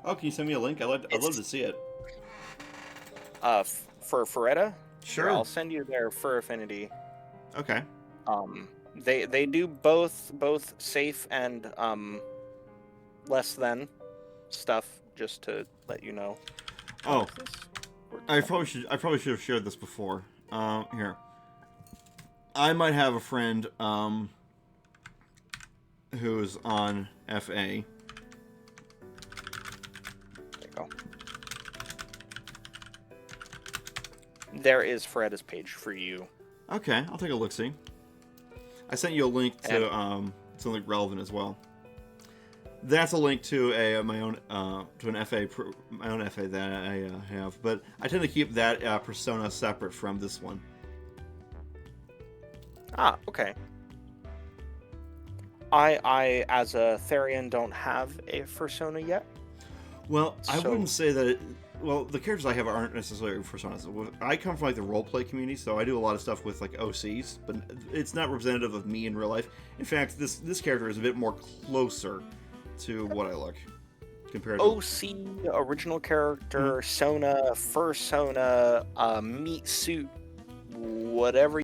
Oh, can you send me a link? I'd love to see it. For Feretta? Sure. I'll send you their Fur Affinity. Okay. They do both safe and less than stuff, just to let you know. Oh, I probably should have shared this before. Here. I might have a friend who's on FA. There you go. There is Feretta's page for you. Okay, I'll take a look-see. I sent you a link to something relevant as well. That's a link to my own FA that I have, but I tend to keep that persona separate from this one. Ah, okay. I as a Therian don't have a persona yet. Well, I wouldn't say that. Well, the characters I have aren't necessarily personas. I come from like the roleplay community, so I do a lot of stuff with like OCs, but it's not representative of me in real life. In fact, this character is a bit more closer to what I look compared to OC, original character, Sona, fursona, meat suit, whatever